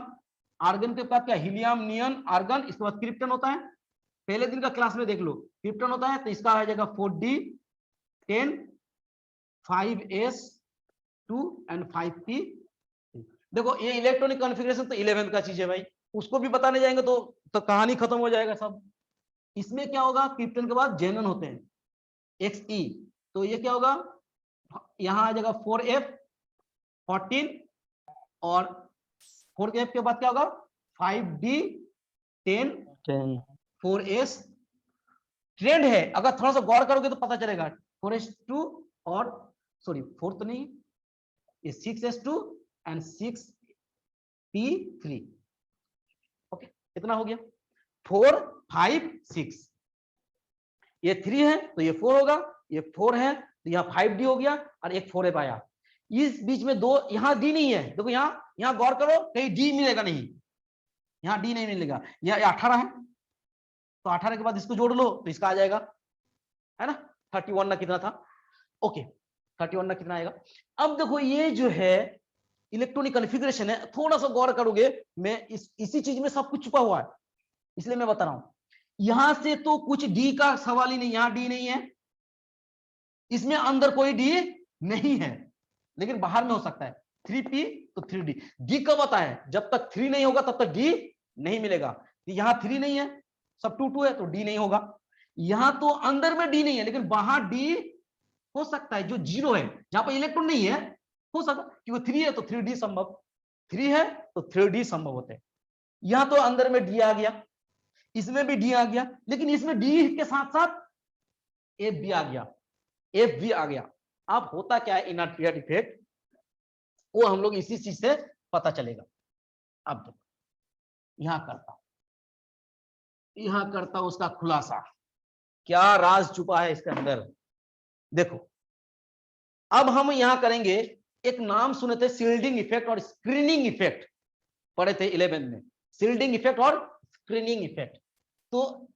आर्गन के बाद क्या, हीलियम नियन आर्गन, इसके बाद क्रिप्टन होता है, पहले दिन का क्लास में देख लो क्रिप्टन होता है, तो इसका आ जाएगा 4d 10 5s2 एंड 5p। देखो ये इलेक्ट्रॉनिक कॉन्फ़िगरेशन तो 11th का चीज है भाई, उसको भी बताने जाएंगे तो कहानी खत्म हो जाएगा सब। इसमें क्या होगा, क्रिप्टन के बाद जेनन होते हैं xe, तो ये क्या होगा, यहां आ जाएगा 4f 14 और 4f के बाद क्या होगा 5d 10 10 4s। ट्रेंड है, अगर थोड़ा सा गौर करोगे तो पता चलेगा 4s2 और सॉरी 4 तो नहीं, ये 6s2 एंड 6p3। ओके, कितना हो गया 4 5 6, ये 3 है तो ये 4 होगा, ये 4 है तो यहाँ 5d हो गया और एक 4f आया। इस बीच में दो, यहाँ d नहीं है, देखो यहाँ गौर करो, कहीं d मिलेगा नहीं, यहाँ d नहीं मिलेगा, यह 18 है तो 18 के बाद इसको जोड़ लो तो इसका आ जाएगा, है ना 31 ना कितना था, ओके 31 ना कितना आएगा। अब देखो ये जो है इलेक्ट्रॉनिक कॉन्फ़िगरेशन है, थोड़ा सा गौर करोगे, मैं इसी चीज में सब कुछ छुपा हुआ है, इसलिए मैं बता रहा हूं। यहां से तो कुछ डी का सवाल ही नहीं, यहां डी नहीं है, इसमें अंदर कोई डी नहीं है, लेकिन बाहर में हो सकता है 3p तो 3d। डी कब आता है, जब तक 3 नहीं होगा तब तक डी नहीं मिलेगा। यहां 3 नहीं है, सब 2 2 है तो डी नहीं होगा। यहां तो अंदर में डी नहीं है लेकिन बाहर डी हो सकता है, जो 0 है जहां पर इलेक्ट्रॉन नहीं है हो सकता, क्योंकि 3 है तो 3d संभव, 3 है तो 3d संभव होते हैं। यहां तो अंदर में डी आ गया, इसमें भी डी आ गया, लेकिन इसमें डी के साथ साथ एफ भी आ गया, एफ भी आ गया। अब होता क्या है इनर्ट पीरियड इफेक्ट, वो हम लोग इसी चीज से पता चलेगा। अब देखो यहां करता हूं उसका खुलासा, क्या राज छुपा है इसके अंदर। देखो अब हम यहां करेंगे, एक नाम सुने थे शील्डिंग इफेक्ट और स्क्रीनिंग इफेक्ट, पढ़े थे 11 में, शील्डिंग इफेक्ट और स्क्रीनिंग इफेक्ट। तो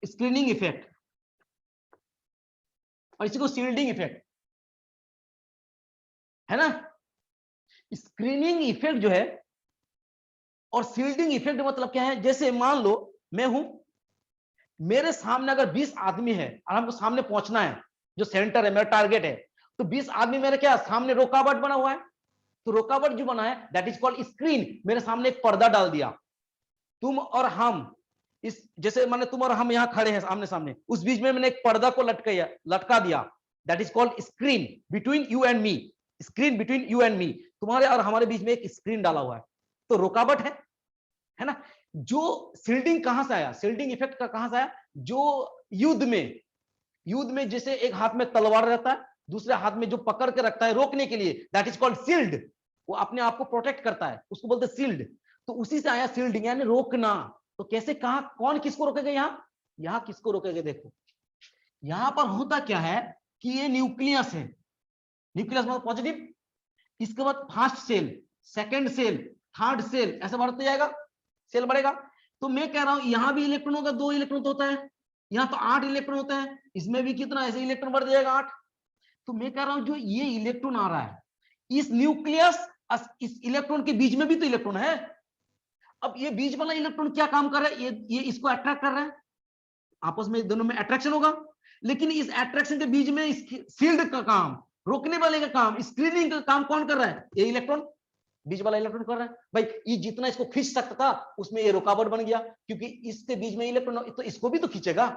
स्क्रीनिंग इफेक्ट और इसी को शील्डिंग इफेक्ट, है ना। स्क्रीनिंग इफेक्ट जो है और शील्डिंग इफेक्ट मतलब क्या है, जैसे मान लो मैं हूं, मेरे सामने अगर 20 आदमी है और हमको सामने पहुंचना है, जो सेंटर है मेरा टारगेट है, तो 20 आदमी मेरे क्या सामने रुकावट बना हुआ है, तो रुकावट जो बना है दैट इज कॉल्ड स्क्रीन। मेरे सामने एक पर्दा डाल दिया, तुम और हम, इस जैसे माने तुम और हम यहाँ खड़े हैं आमने सामने, उस बीच में मैंने एक पर्दा को लटका दिया, that is called screen between you and me. Screen between you and me, तुम्हारे और हमारे बीच में एक स्क्रीन डाला हुआ है, तो रुकावट है ना। जो शील्डिंग कहां से आया, शील्डिंग इफेक्ट का कहां से आया, जो युद्ध में जैसे एक हाथ में तलवार रहता है, दूसरे हाथ में जो पकड़ के रखता है रोकने के लिए, दैट इज कॉल्ड शील्ड। वो अपने आप को प्रोटेक्ट करता है, उसको बोलते हैं शील्ड। तो उसी से आया शील्डिंग, यानी रोकना। तो कैसे, कहां, कौन किसको रोकेगा, यहां किसको रोकेगा। देखो यहां पर होता क्या है कि ये न्यूक्लियस है, न्यूक्लियस मतलब पॉजिटिव, इसके बाद first cell, second cell, third cell, ऐसे बढ़ते जाएगा, सेल बढ़ेगा। तो मैं कह रहा हूं यहां भी इलेक्ट्रॉन होगा, 2 इलेक्ट्रॉन तो होता है, यहां तो 8 इलेक्ट्रॉन होता है, इसमें भी कितना, ऐसे इलेक्ट्रॉन बढ़ जाएगा 8। तो मैं कह रहा हूं जो ये इलेक्ट्रॉन आ रहा है, इस न्यूक्लियस इस इलेक्ट्रॉन के बीच में भी तो इलेक्ट्रॉन है। अब ये बीच वाला इलेक्ट्रॉन क्या काम कर रहा है, ये इसको अट्रैक्ट कर रहा है, आपस में दोनों में अट्रैक्शन होगा, लेकिन इस अट्रैक्शन के बीच में शील्ड का काम, रोकने वाले का काम, स्क्रीनिंग का काम कौन कर रहा है, ये इलेक्ट्रॉन, बीच वाला इलेक्ट्रॉन कर रहा है। भाई ये जितना इसको खींच सकता था उसमें ये रुकावट बन गया, क्योंकि इसके बीच में इलेक्ट्रॉन, तो इसको भी तो खींचेगा,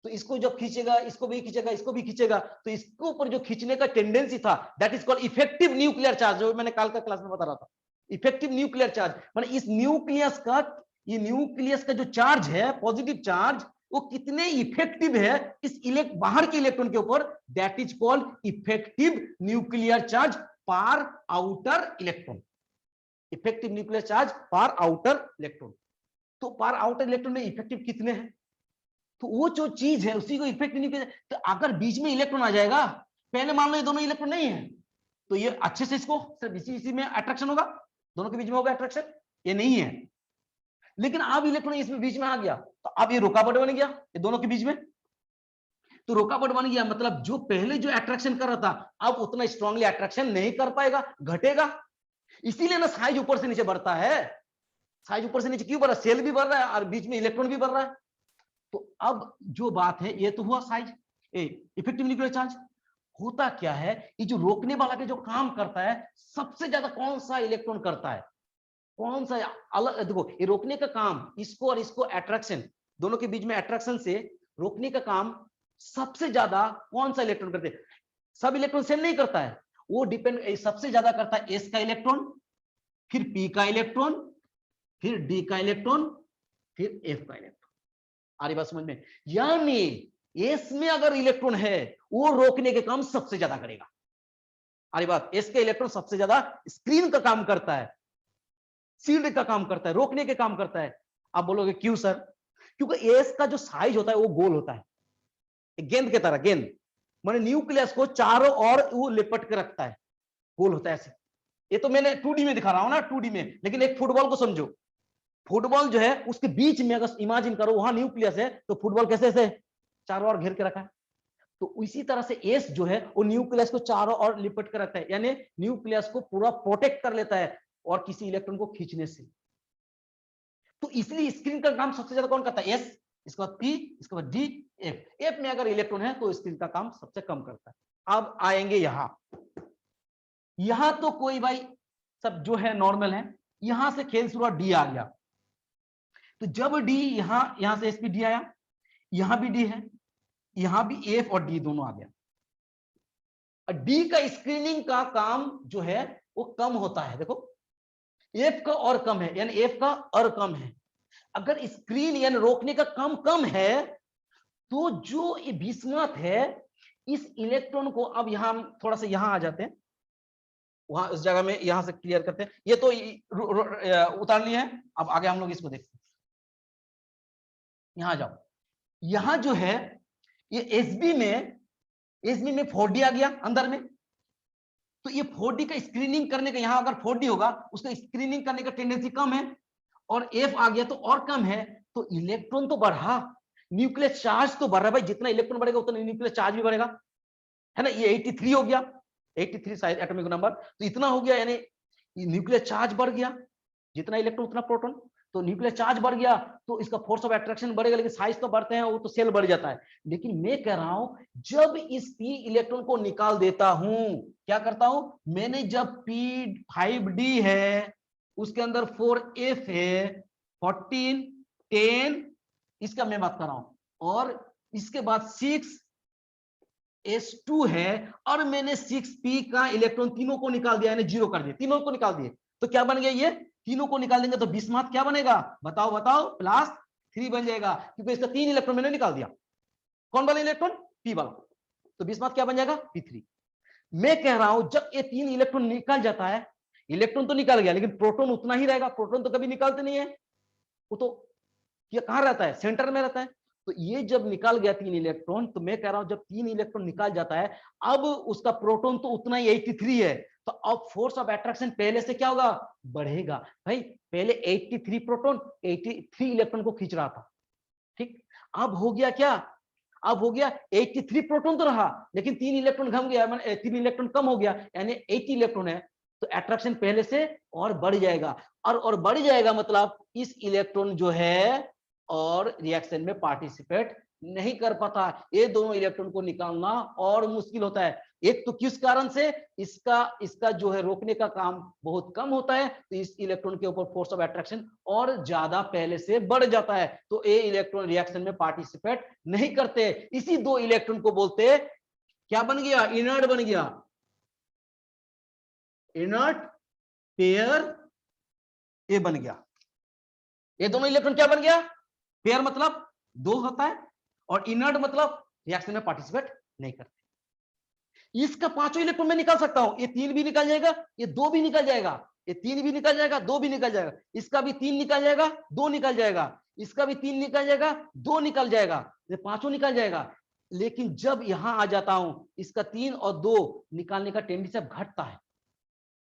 तो इसको जब खींचेगा इसको भी खींचेगा, इसको भी खींचेगा, तो इसके ऊपर जो खींचने का टेंडेंसी था that is called effective nuclear charge, जो मैंने कल का क्लास में बता रहा था। इफेक्टिव न्यूक्लियर चार्ज माने इस न्यूक्लियस का, ये न्यूक्लियस का जो चार्ज है पॉजिटिव चार्ज, वो कितने इफेक्टिव है इस बाहर के इलेक्ट्रॉन के ऊपर, that is called effective nuclear charge पर outer electron. Effective nuclear charge पर आउटर इलेक्ट्रॉन, तो पर आउटर इलेक्ट्रॉन में इफेक्टिव कितने हैं, तो वो जो चीज है उसी को इफेक्टिव न्यूक्लियर। तो अगर बीच में इलेक्ट्रॉन आ जाएगा, पहले मान लो ये दोनों इलेक्ट्रॉन नहीं है, तो ये अच्छे से इसको सिर्फ इसी में अट्रैक्शन होगा, दोनों के बीच में होगा अट्रैक्शन, ये नहीं है। लेकिन अब इलेक्ट्रॉन इसमें बीच में आ गया, तो अब ये रुकावट बन गया ये दोनों के बीच में, तो रुकावट बन गया मतलब जो पहले जो अट्रैक्शन कर रहा था अब उतना स्ट्रांगली अट्रैक्शन नहीं कर पाएगा, घटेगा। इसीलिए ना साइज ऊपर से नीचे बढ़ता है, साइज ऊपर से नीचे क्यों बढ़ रहा है? सेल भी बढ़ रहा है और बीच में इलेक्ट्रॉन भी बढ़ रहा है। तो अब जो बात है, ये तो हुआ साइज, इफेक्टिव न्यूक्लियर चार्ज। होता क्या है, ये जो रोकने वाला के जो काम करता है, सबसे ज्यादा कौन सा इलेक्ट्रॉन करता है, कौन सा अलग, देखो ये रोकने का काम, इसको और इसको अट्रैक्शन, दोनों के बीच में अट्रैक्शन से रोकने का काम सबसे ज्यादा कौन सा इलेक्ट्रॉन करते हैं? सब इलेक्ट्रॉन सेल नहीं करता है, वो डिपेंड सबसे ज्यादा करता है एस का इलेक्ट्रॉन, फिर पी का इलेक्ट्रॉन, फिर डी का इलेक्ट्रॉन, फिर एफ का इलेक्ट्रॉन। आ रही बात समझ में? यानी एस में अगर इलेक्ट्रॉन है, वो रोकने के काम सबसे ज्यादा करेगा। आ रही बात? एस का इलेक्ट्रॉन सबसे ज्यादा स्क्रीन का काम करता है, शील्ड का काम करता है, रोकने के काम करता है। आप बोलोगे क्यों सर? क्योंकि एस का जो साइज होता है वो गोल होता है, गेंद की तरह, गेंद माने न्यूक्लियस को चारों ओर वो लिपट के रखता है, गोल होता है ऐसे। ये तो मैंने 2D में दिखा रहा हूं ना, 2D में, लेकिन एक फुटबॉल को समझो। फुटबॉल जो है उसके बीच में अगर इमेजिन करो वहां न्यूक्लियस है, तो फुटबॉल कैसे से चारों ओर घेर के रखा है। तो इसी तरह से एस जो है वो न्यूक्लियस को चारों ओर लिपट कर रखता है, यानी न्यूक्लियस को पूरा प्रोटेक्ट कर लेता है और किसी इलेक्ट्रॉन को खींचने से। तो इसलिए स्क्रीन का काम सबसे ज्यादा कौन करता है? एस, इसके बाद पी, इसके बाद डी, एफ। एफ में अगर इलेक्ट्रॉन है तो स्क्रीन का काम सबसे कम करता है। अब आएंगे यहां तो कोई भाई सब जो है नॉर्मल है, यहां से खेल शुरू, डी आ गया। तो जब डी यहां से एसपी डी आया, यहां भी डी है, यहां भी एफ और डी दोनों आ गया। डी का स्क्रीनिंग का काम जो है वो कम होता है, देखो एफ का और कम है, यानी एफ का और कम है। अगर स्क्रीन यानी रोकने का काम कम है, तो जो ये बिस्मथ है, इस इलेक्ट्रॉन को, अब यहां थोड़ा सा यहां आ जाते हैं, वहां इस जगह में यहां से क्लियर करते हैं। ये तो उतार लिया है, अब आगे हम लोग इसको देखते हैं। यहां जाओ, यहां जो है ये एसबी में 4D आ गया अंदर में। तो ये 4D का स्क्रीनिंग करने का, यहां अगर 4D होगा उसका स्क्रीनिंग करने का टेंडेंसी कम है, और एफ आ गया तो और कम है। तो इलेक्ट्रॉन तो बढ़ा, न्यूक्लियर चार्ज तो बढ़ रहा है भाई, जितना इलेक्ट्रॉन बढ़ेगा उतना न्यूक्लियर चार्ज भी बढ़ेगा, है ना। ये 83 हो गया, 83 साइज एटॉमिक नंबर, तो इतना हो गया, यानी न्यूक्लियर चार्ज बढ़ गया, जितना इलेक्ट्रॉन उतना प्रोटॉन। तो न्यूक्लियर चार्ज बढ़ गया तो इसका फोर्स ऑफ अट्रैक्शन बढ़ेगा, लेकिन साइज तो बढ़ते हैं, वो तो सेल बढ़ जाता है। लेकिन मैं कह रहा हूं, जब इस पी इलेक्ट्रॉन को निकाल देता हूं, क्या करता हूं मैंने, जब P5D है, उसके अंदर 4F है, 14, 10, इसका मैं बात कर रहा हूं, और इसके बाद 6S2 है, और मैंने 6P का इलेक्ट्रॉन तीनों को निकाल दिया, यानी 0 कर दिया, तीनों को निकाल दिए। तो क्या बन गया, ये तीनों को निकाल देंगे तो बिस्मथ क्या बनेगा, बताओ +3 बन जाएगा, क्योंकि इसका 3 इलेक्ट्रॉन मैंने निकाल दिया। कौन वाला इलेक्ट्रॉन? पी वाला। तो बिस्मथ क्या बन जाएगा, P3। मैं कह रहा हूं जब ये 3 इलेक्ट्रॉन निकल जाता है, इलेक्ट्रॉन तो निकल गया, लेकिन प्रोटॉन उतना ही रहेगा, प्रोटॉन तो कभी निकालते नहीं है, वो तो ये कहां रहता है, सेंटर में रहता है। तो ये जब निकाल गया 3 इलेक्ट्रॉन, तो मैं कह रहा हूं जब 3 इलेक्ट्रॉन निकाल जाता है, अब उसका प्रोटॉन तो उतना ही 83 है, तो अब फोर्स ऑफ अट्रैक्शन पहले से क्या होगा, बढ़ेगा। भाई पहले 83 प्रोटॉन 83 इलेक्ट्रॉन को खींच रहा था, ठीक। अब हो गया क्या, अब हो गया 83 प्रोटॉन तो रहा, लेकिन 3 इलेक्ट्रॉन घम गया, 3 इलेक्ट्रॉन कम हो गया, यानी 80 इलेक्ट्रॉन है, तो अट्रैक्शन पहले से और बढ़ जाएगा, और बढ़ जाएगा मतलब इस इलेक्ट्रॉन जो है और रिएक्शन में पार्टिसिपेट नहीं कर पाता। ये दोनों इलेक्ट्रॉन को निकालना और मुश्किल होता है। एक तो किस कारण से, इसका जो है रोकने का काम बहुत कम होता है, तो इस इलेक्ट्रॉन के ऊपर फोर्स ऑफ अट्रैक्शन और ज्यादा पहले से बढ़ जाता है, तो ये इलेक्ट्रॉन रिएक्शन में पार्टिसिपेट नहीं करते। इसी 2 इलेक्ट्रॉन को बोलते, क्या बन गया, इनर्ट बन गया, इनर्ट पेयर ए बन गया। ये दोनों इलेक्ट्रॉन क्या बन गया, पेयर मतलब 2 होता है, और इनर्ट मतलब रिएक्शन में पार्टिसिपेट नहीं करते। इसका 5 इलेक्ट्रॉन में निकाल सकता हूं, ये 3 भी निकल जाएगा, ये 2 भी निकल जाएगा, ये 3 भी निकल जाएगा, 2 भी निकल जाएगा, इसका भी 3 निकल जाएगा, 2 निकल जाएगा, इसका भी 3 निकल जाएगा, 2 निकल जाएगा, ये 5 निकल जाएगा। लेकिन जब यहां आ जाता हूं, इसका 3 और 2 निकालने का टेंडेंसी घटता है,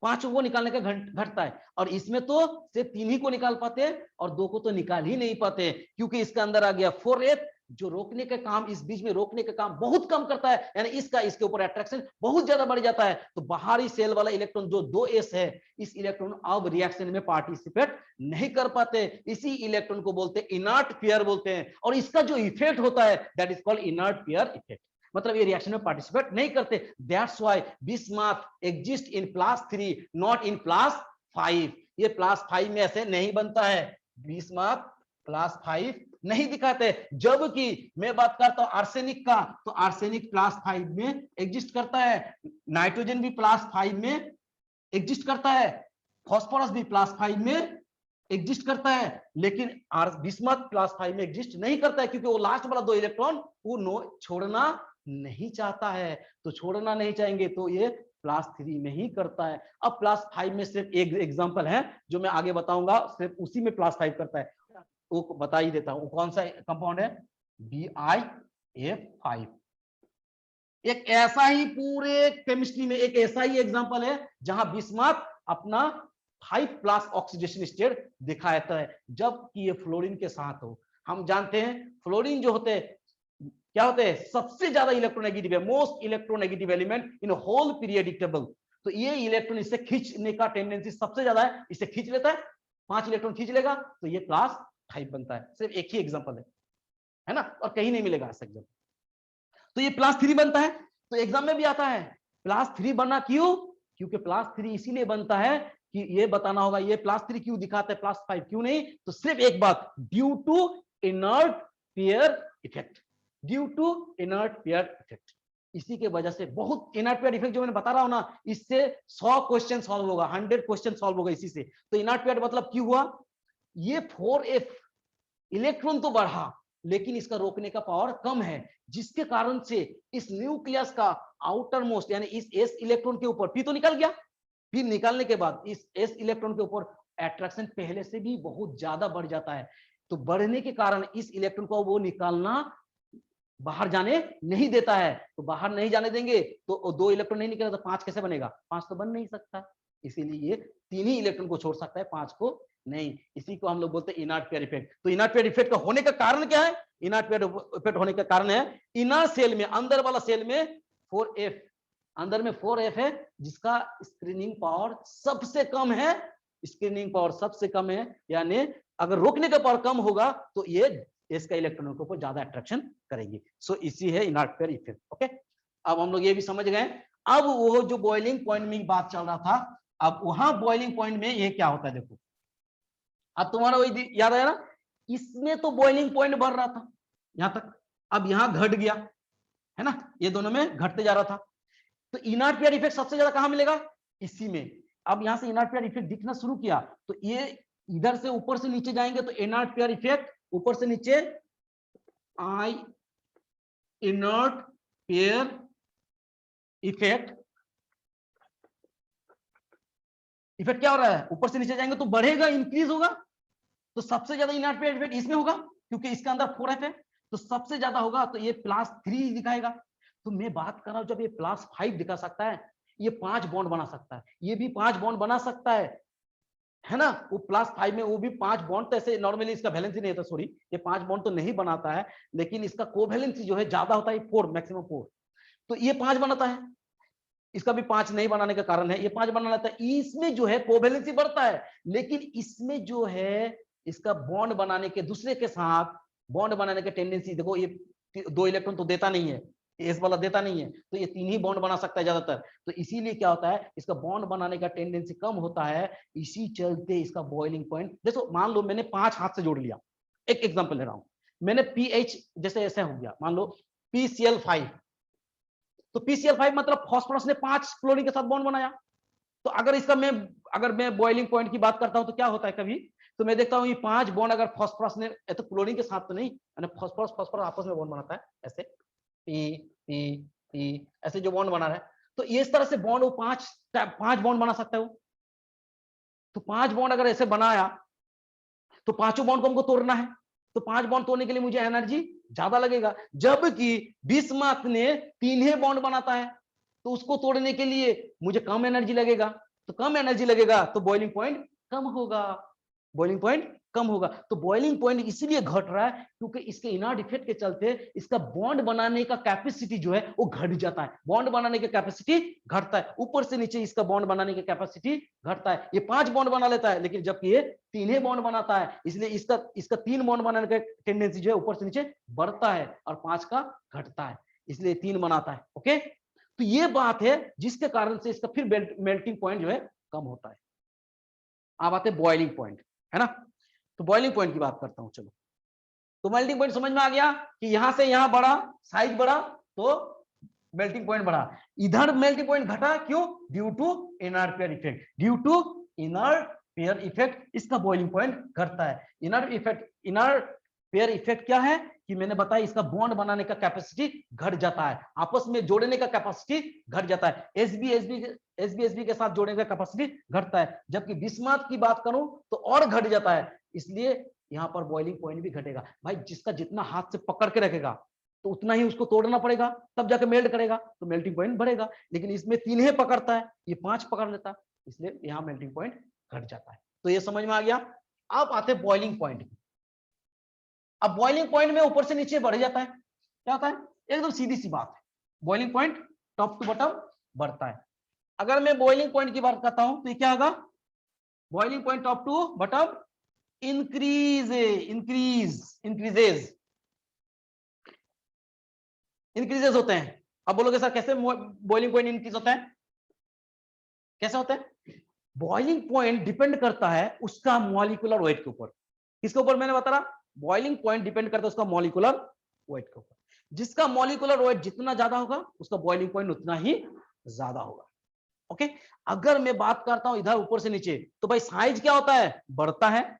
5 को निकालने का घटता है, और इसमें तो सिर्फ 3 ही को निकाल पाते हैं, और 2 को तो निकाल ही नहीं पाते, क्योंकि इसके अंदर आ गया 4F जो रोकने का काम, इस बीच में रोकने का काम बहुत कम करता है, यानी इसका इसके ऊपर अट्रैक्शन बहुत ज्यादा बढ़ जाता है। तो बाहरी सेल वाला इलेक्ट्रॉन जो 2s है, इस इलेक्ट्रॉन अब रिएक्शन में पार्टिसिपेट नहीं कर पाते। इसी इलेक्ट्रॉन को बोलते हैं इनर्ट पेयर बोलते हैं, और इसका जो इफेक्ट होता है that is called inert pair effect, मतलब ये रिएक्शन में पार्टिसिपेट नहीं करते। That's why bismuth exist in +3 not in +5। ये +5 में ऐसे नहीं बनता है, बिस्मथ +5 नहीं दिखाते। जबकि मैं बात करता हूं आर्सेनिक का, तो आर्सेनिक +5 में एग्जिस्ट करता है, नाइट्रोजन भी +5 में एग्जिस्ट करता है, फास्फोरस भी +5 में एग्जिस्ट करता है, लेकिन बिस्मथ +5 में एग्जिस्ट नहीं करता है, क्योंकि वो लास्ट वाला 2 इलेक्ट्रॉन वो छोड़ना नहीं चाहता है। तो छोड़ना नहीं चाहेंगे तो ये +3 में ही करता है। अब +5 में सिर्फ एक एग्जांपल है जो मैं आगे बताऊंगा, सिर्फ उसी में +5 करता है, वो बता ही देता हूं कौन सा कंपाउंड है, BiF5। एक ऐसा ही पूरे केमिस्ट्री में एक ऐसा ही एग्जांपल है जहां बिस्मथ अपना 5+ ऑक्सीडेशन स्टेट दिखाता है, जबकि ये फ्लोरीन के साथ हो। हम जानते हैं फ्लोरीन जो होते हैं क्या होते हैं, सबसे ज्यादा इलेक्ट्रोनेगेटिव है, most electronegative element in whole periodic table. तो ये इलेक्ट्रॉन इससे खींचने का टेंडेंसी सबसे ज्यादा है, इसे खींच लेता है, 5 इलेक्ट्रॉन खींच लेगा तो ये +5 बनता है। सिर्फ एक ही एग्जांपल है ना, और कहीं नहीं मिलेगा ऐसा एग्जांपल। तो ये +3 बनता है, तो एग्जाम में भी आता है +3 बना क्यों, क्योंकि +3 इसीलिए बनता है कि ये बताना होगा ये +3 क्यों दिखाते हैं, +5 क्यों नहीं। तो सिर्फ एक बात, due to inert pair effect, due to inert pair effect, इसी के वजह से बहुत इनर्ट पेयर इफेक्ट जो मैंने बता रहा हूं ना, इससे 100 क्वेश्चन सॉल्व होगा, 100 क्वेश्चन सॉल्व होगा इसी से। तो इनर्ट पेयर मतलब क्यों हुआ, ये 4f इलेक्ट्रॉन तो बढ़ा लेकिन इसका रोकने का पावर कम है, जिसके कारण से इस न्यूक्लियस का आउटर मोस्ट यानी इस s इलेक्ट्रॉन के ऊपर p तो निकल गया, फिर निकालने के बाद इस s इलेक्ट्रॉन के ऊपर अट्रैक्शन पहले से भी बहुत ज्यादा बढ़ जाता है। तो बढ़ने के कारण इस इलेक्ट्रॉन को वो निकालना बाहर जाने नहीं देता है। तो बाहर नहीं जाने देंगे तो 2 इलेक्ट्रॉन नहीं निकलेगा, तो 5 कैसे बनेगा, 5 तो बन नहीं सकता, इसीलिए ये 3 ही इलेक्ट्रॉन को छोड़ सकता है, 5 को नहीं। इसी को हम लोग बोलते हैं इनर्ट पेयर इफेक्ट। तो इनर्ट पेयर इफेक्ट का होने का कारण क्या है, इनर्ट पेयर इफेक्ट होने का कारण है इनर सेल में, अंदर वाला सेल में 4f, अंदर में 4f है जिसका स्क्रीनिंग पावर सबसे कम है, स्क्रीनिंग पावर सबसे कम है, यानी अगर रोकने का पावर कम होगा तो ये इसका इलेक्ट्रॉनों के ऊपर ज्यादा अट्रैक्शन करेगी। सो इसी है इनर्ट पेयर इफेक्ट। ओके, अब हम लोग ये भी समझ गए। अब वो जो बॉइलिंग पॉइंट में बात चल रहा था, अब वहां बॉइलिंग पॉइंट में ये क्या होता है, देखो अब तुम्हारा वही याद आया ना, इसमें तो बॉइलिंग पॉइंट बढ़ रहा था यहां तक, अब यहां घट गया है ना, ये दोनों में घटते जा रहा था। तो इनर्ट पेयर इफेक्ट सबसे ज्यादा कहां मिलेगा, इसी में। अब यहां से इनर्ट पेयर इफेक्ट दिखना शुरू किया, तो ये इधर से ऊपर से नीचे जाएंगे तो इनर्ट पेयर इफेक्ट ऊपर से नीचे, आई इनर्ट पेयर इफेक्ट, इफेक्ट क्या हो रहा है, ऊपर से नीचे जाएंगे तो बढ़ेगा, इंक्रीज होगा। तो सबसे ज्यादा इनर्ट पेयर इफेक्ट इसमें होगा क्योंकि इसके अंदर 4f है, तो सबसे ज्यादा होगा, तो ये +3 दिखाएगा। तो मैं बात कर रहा हूं जब ये +5 दिखा सकता है, ये 5 बॉन्ड बना सकता है, ये भी 5 बॉन्ड बना सकता है ना। वो +5 में वो भी 5 बॉन्ड, तो ऐसे नॉर्मली इसका वैलेंसी नहीं होता, सॉरी ये 5 बॉन्ड तो नहीं बनाता है, लेकिन इसका कोवैलेंसी जो है ज्यादा होता है, 4 मैक्सिमम 4, तो ये 5 बनाता है, इसका भी 5 नहीं बनाने का कारण है, ये 5 बना लेता है। इसमें जो है कोवैलेंसी बढ़ता है, लेकिन इसमें जो है इसका बॉन्ड बनाने के, दूसरे के साथ बॉन्ड बनाने के टेंडेंसी देखो, ये 2 इलेक्ट्रॉन तो देता नहीं है, एस वाला देता नहीं है, तो ये 3 ही बॉन्ड बना सकता है ज्यादातर। तो इसीलिए क्या होता है, इसका बॉन्ड बनाने का टेंडेंसी कम होता है, इसी चलते इसका बॉइलिंग पॉइंट, देखो मान लो मैंने 5 हाथ से जोड़ लिया, एक एग्जांपल ले रहा हूं, मैंने पीएच जैसे ऐसे हो गया, मान लो PCl5, तो PCl5 मतलब फास्फोरस ने 5 क्लोरीन के साथ बॉन्ड बनाया। तो अगर इसका अगर मैं बॉइलिंग पॉइंट की बात करता हूं तो क्या होता है, कभी तो मैं देखता हूं ये 5 बॉन्ड अगर फास्फोरस ने, तो क्लोरीन के साथ तो नहीं, फास्फोरस फास्फोरस आपस में बॉन्ड बनाता है ऐसे, पी पी पी ऐसे जो बॉन्ड बना रहा है, तो इस तरह से बॉन्ड वो 5 बॉन्ड बना सकता है वो। तो 5 बॉन्ड अगर ऐसे बनाया तो 5 बॉन्ड को हमको तोड़ना है, तो 5 बॉन्ड तोड़ने के लिए मुझे एनर्जी ज्यादा लगेगा, जबकि बिस्मथ ने 3 ही बॉन्ड बनाता है, तो उसको तोड़ने के लिए मुझे कम एनर्जी लगेगा, तो कम एनर्जी लगेगा तो बॉइलिंग पॉइंट कम होगा। बॉइलिंग पॉइंट कम होगा। तो बॉइलिंग पॉइंट इसीलिए घट रहा है क्योंकि इसके इनर्ट इफेक्ट के चलते इसका बॉन्ड बनाने का कैपेसिटी जो है वो घट जाता है, बॉन्ड बनाने की कैपेसिटी घटता है, ऊपर से नीचे इसका बॉन्ड बनाने की कैपेसिटी घटता है। ये 5 बॉन्ड बना लेता है लेकिन जबकि ये 3 ही बॉन्ड बनाता है, इसलिए इसका 3 बॉन्ड बनाने का टेंडेंसी जो है ऊपर से नीचे बढ़ता है और 5 का घटता है, इसलिए 3 बनाता है। ओके, तो ये बात है जिसके कारण से इसका फिर मेल्टिंग पॉइंट जो है कम होता है। अब आते हैं बॉइलिंग पॉइंट, है ना। तो बॉइलिंग पॉइंट की बात करता हूं, चलो। तो मेल्टिंग पॉइंट समझ में आ गया कि यहां से यहां बढ़ा, साइज बढ़ा तो मेल्टिंग पॉइंट बढ़ा। इधर मेल्टिंग पॉइंट घटा, क्यों? Due to inner pair effect, due to inner pair effect इसका बॉइलिंग पॉइंट घटता है। इनर पेयर इफेक्ट क्या है कि मैंने बताया, इसका बॉन्ड बनाने का कैपेसिटी घट जाता है, आपस में जोड़ने का कैपेसिटी घट जाता है, एसबी के साथ जोड़ने का कैपेसिटी घटता है। जबकि बिस्मथ की बात करूं तो और घट जाता है, इसलिए यहां पर बॉइलिंग पॉइंट भी घटेगा। भाई जिसका जितना हाथ से पकड़ के रखेगा तो उतना ही उसको तोड़ना पड़ेगा, तब जाके मेल्ट करेगा, तो मेल्टिंग पॉइंट बढ़ेगा। लेकिन इसमें 3 ही पकड़ता है, ये 5 पकड़ लेता है, इसलिए यहां मेल्टिंग पॉइंट घट जाता है। तो ये समझ में आ गया। अब आते हैं बॉइलिंग पॉइंट। अब बॉइलिंग पॉइंट में ऊपर से नीचे बढ़ जाता है, क्या होता है? एकदम सीधी सी बात है, boiling point top to bottom बढ़ता है। अगर मैं बॉइलिंग पॉइंट की बात करता हूं तो ये क्या होगा? Boiling point top to bottom increases होते हैं। अब बोलोगे सर कैसे बॉइलिंग पॉइंट इंक्रीज होता है, कैसे होता है? बॉइलिंग पॉइंट डिपेंड करता है उसका मॉलिक्यूलर वेट के ऊपर। किसके ऊपर? मैंने बता रहा, बॉइलिंग पॉइंट डिपेंड करता है उसका मॉलिक्यूलर वेट के ऊपर। जिसका मॉलिक्यूलर वेट जितना ज्यादा होगा उसका बॉइलिंग पॉइंट उतना ही ज्यादा होगा। ओके, अगर मैं बात करता हूं इधर ऊपर से नीचे, तो भाई साइज क्या होता है? बढ़ता है,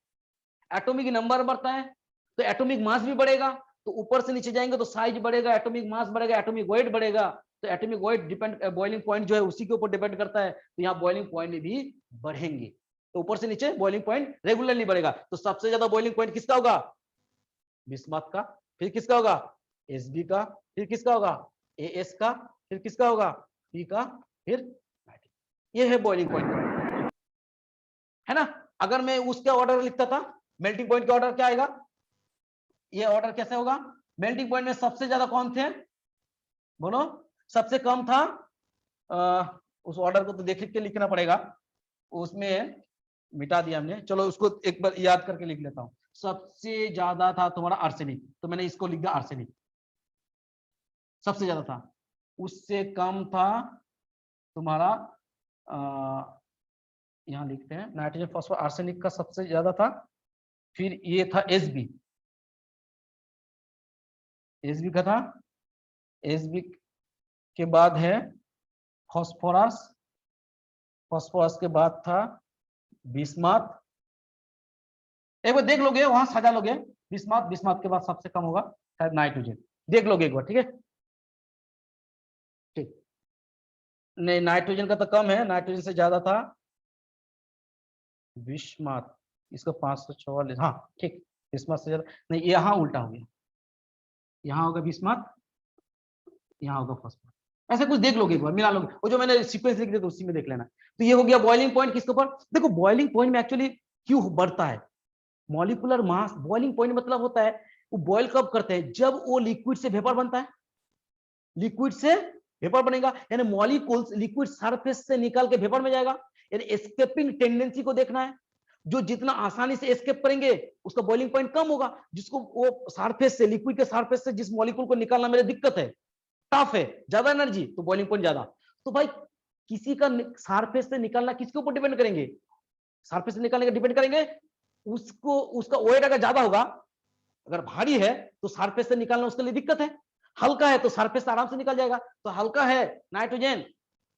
एटॉमिक नंबर बढ़ता है तो एटॉमिक मास भी बढ़ेगा। तो ऊपर से नीचे जाएंगे तो साइज बढ़ेगा, एटॉमिक मास बढ़ेगा, एटॉमिक वेट बढ़ेगा। तो atomic weight depend, boiling point जो है उसी के ऊपर डिपेंड करता है, तो यहाँ बॉइलिंग पॉइंट भी बढ़ेंगे। तो ऊपर से नीचे बॉइलिंग पॉइंट रेगुलरली बढ़ेगा। तो सबसे ज्यादा बॉइलिंग पॉइंट किसका होगा? बिस्मथ का। फिर किसका होगा? एसबी का। फिर किसका होगा? एएस का। फिर किसका होगा? पी का। फिर ये है बॉइलिंग पॉइंट, है ना। अगर मैं उसका ऑर्डर लिखता था, मेल्टिंग पॉइंट का ऑर्डर क्या आएगा? ये ऑर्डर कैसे होगा? मेल्टिंग पॉइंट में सबसे ज्यादा कौन थे? बोलो। सबसे कम था, उस ऑर्डर को तो देख के लिखना पड़ेगा, उसमें मिटा दिया हमने, चलो उसको एक बार याद करके लिख लेता हूं। सबसे ज्यादा था तुम्हारा आर्सेनिक, तो मैंने इसको लिख दिया आर्सेनिक, सबसे ज्यादा था। उससे कम था तुम्हारा, यहां लिखते हैं नाइट्रोजन फॉस्फोरस, आर्सेनिक का सबसे ज्यादा था। फिर ये था एसबी, एसबी का था। एसबी के बाद है फॉस्फोरस, फॉस्फोरस के बाद था बिस्मथ। एक बार देख लोगे, वहां सजा लोगे, बिस्मथ, बिस्मथ के बाद सबसे कम होगा शायद नाइट्रोजन, देख लोगे एक बार, ठीक है? ठीक, नहीं नाइट्रोजन का तो कम है, नाइट्रोजन से ज्यादा था बिस्मथ, इसको 544, हाँ ठीक, बिस्मथ से ज्यादा नहीं, यहाँ उल्टा हो गया, यहाँ होगा बिस्मथ, यहाँ होगा फॉस्फोरस। ऐसे कुछ देख लोगे एक बार, मिला लोगे, वो जो मैंने सीक्वेंस लिख दिया तो उसी में देख लेना। तो ये हो गया बॉइलिंग पॉइंट किसके ऊपर? देखो बॉइलिंग पॉइंट में एक्चुअली क्यों बढ़ता है? मॉलिक्यूलर मास, बॉइलिंग पॉइंट मतलब होता है वो बॉइल कब करते हैं? जब वो लिक्विड से वेपर बनता है, लिक्विड से वेपर बनेगा, यानी मॉलिक्यूल्स लिक्विड सरफेस से निकल के वेपर में जाएगा, यानी एस्केपिंग टेंडेंसी को देखना है। जो जितना आसानी से एस्केप करेंगे उसका बॉइलिंग पॉइंट कम होगा। जिसको वो सरफेस से, लिक्विड के सरफेस से जिस मॉलिक्यूल को निकालना मेरे दिक्कत है, टफ है, ज्यादा एनर्जी, तो बॉइलिंग पॉइंट ज्यादा। तो भाई किसी का सरफेस से निकालना किसके ऊपर डिपेंड करेंगे? सरफेस से निकालने का डिपेंड करेंगे, उसको उसका वेट अगर ज्यादा होगा, अगर भारी है तो सरफेस से निकालना उसके लिए दिक्कत है, हल्का है तो सरफेस से आराम से निकल जाएगा। तो हल्का है नाइट्रोजन,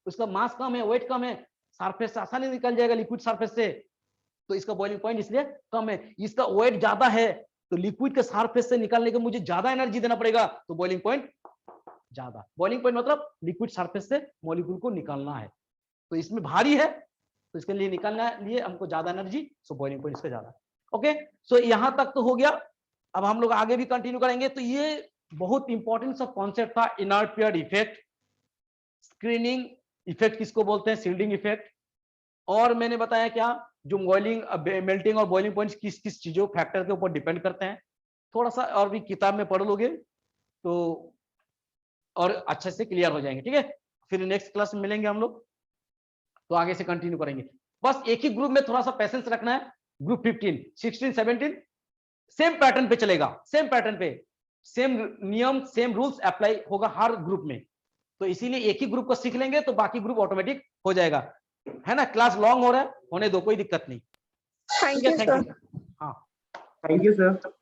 उसका मास कम है, वेट कम है, सरफेस से आसानी निकल जाएगा लिक्विड सरफेस से, तो इसका बॉइलिंग पॉइंट इसलिए कम है। इसका वेट ज्यादा है तो लिक्विड के सरफेस से निकालने के मुझे ज्यादा एनर्जी देना पड़ेगा, तो बॉइलिंग पॉइंट ज्यादा। बॉइलिंग पॉइंट मतलब लिक्विड सरफेस से मॉलिक्यूल को निकालना है, तो इसमें भारी है तो इसके लिए निकालना लिए हमको ज्यादा एनर्जी, सो बॉइलिंग पॉइंट इसका ज्यादा। ओके, सो यहां तक तो हो गया। अब हम लोग आगे भी कंटिन्यू करेंगे। तो ये बहुत इंपॉर्टेंट सा कॉन्सेप्ट था, inert pair effect, screening effect किसको बोलते हैं, शील्डिंग इफेक्ट। और मैंने बताया क्या, जो बॉइलिंग मेल्टिंग और बॉइलिंग पॉइंट किस किस चीजों फैक्टर के ऊपर डिपेंड करते हैं, थोड़ा सा और भी किताब में पढ़ लोगे तो और अच्छे से क्लियर हो जाएंगे। ठीक है, फिर नेक्स्ट क्लास में मिलेंगे हम लोग, तो आगे से कंटिन्यू करेंगे। बस एक ही ग्रुप में थोड़ा सा पेशेंस रखना है। ग्रुप 15, 16, 17 सेम पैटर्न पे चलेगा, सेम पैटर्न पे सेम नियम सेम रूल्स अप्लाई होगा हर ग्रुप में। तो इसीलिए एक ही ग्रुप को सीख लेंगे तो बाकी ग्रुप ऑटोमेटिक हो जाएगा, है ना। क्लास लॉन्ग हो रहा है, होने दो, कोई दिक्कत नहीं। थैंक ठीक है, यू थैंक सर। यू। हाँ, thank you sir.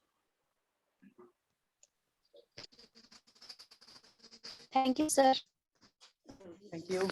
Thank you, sir. Thank you.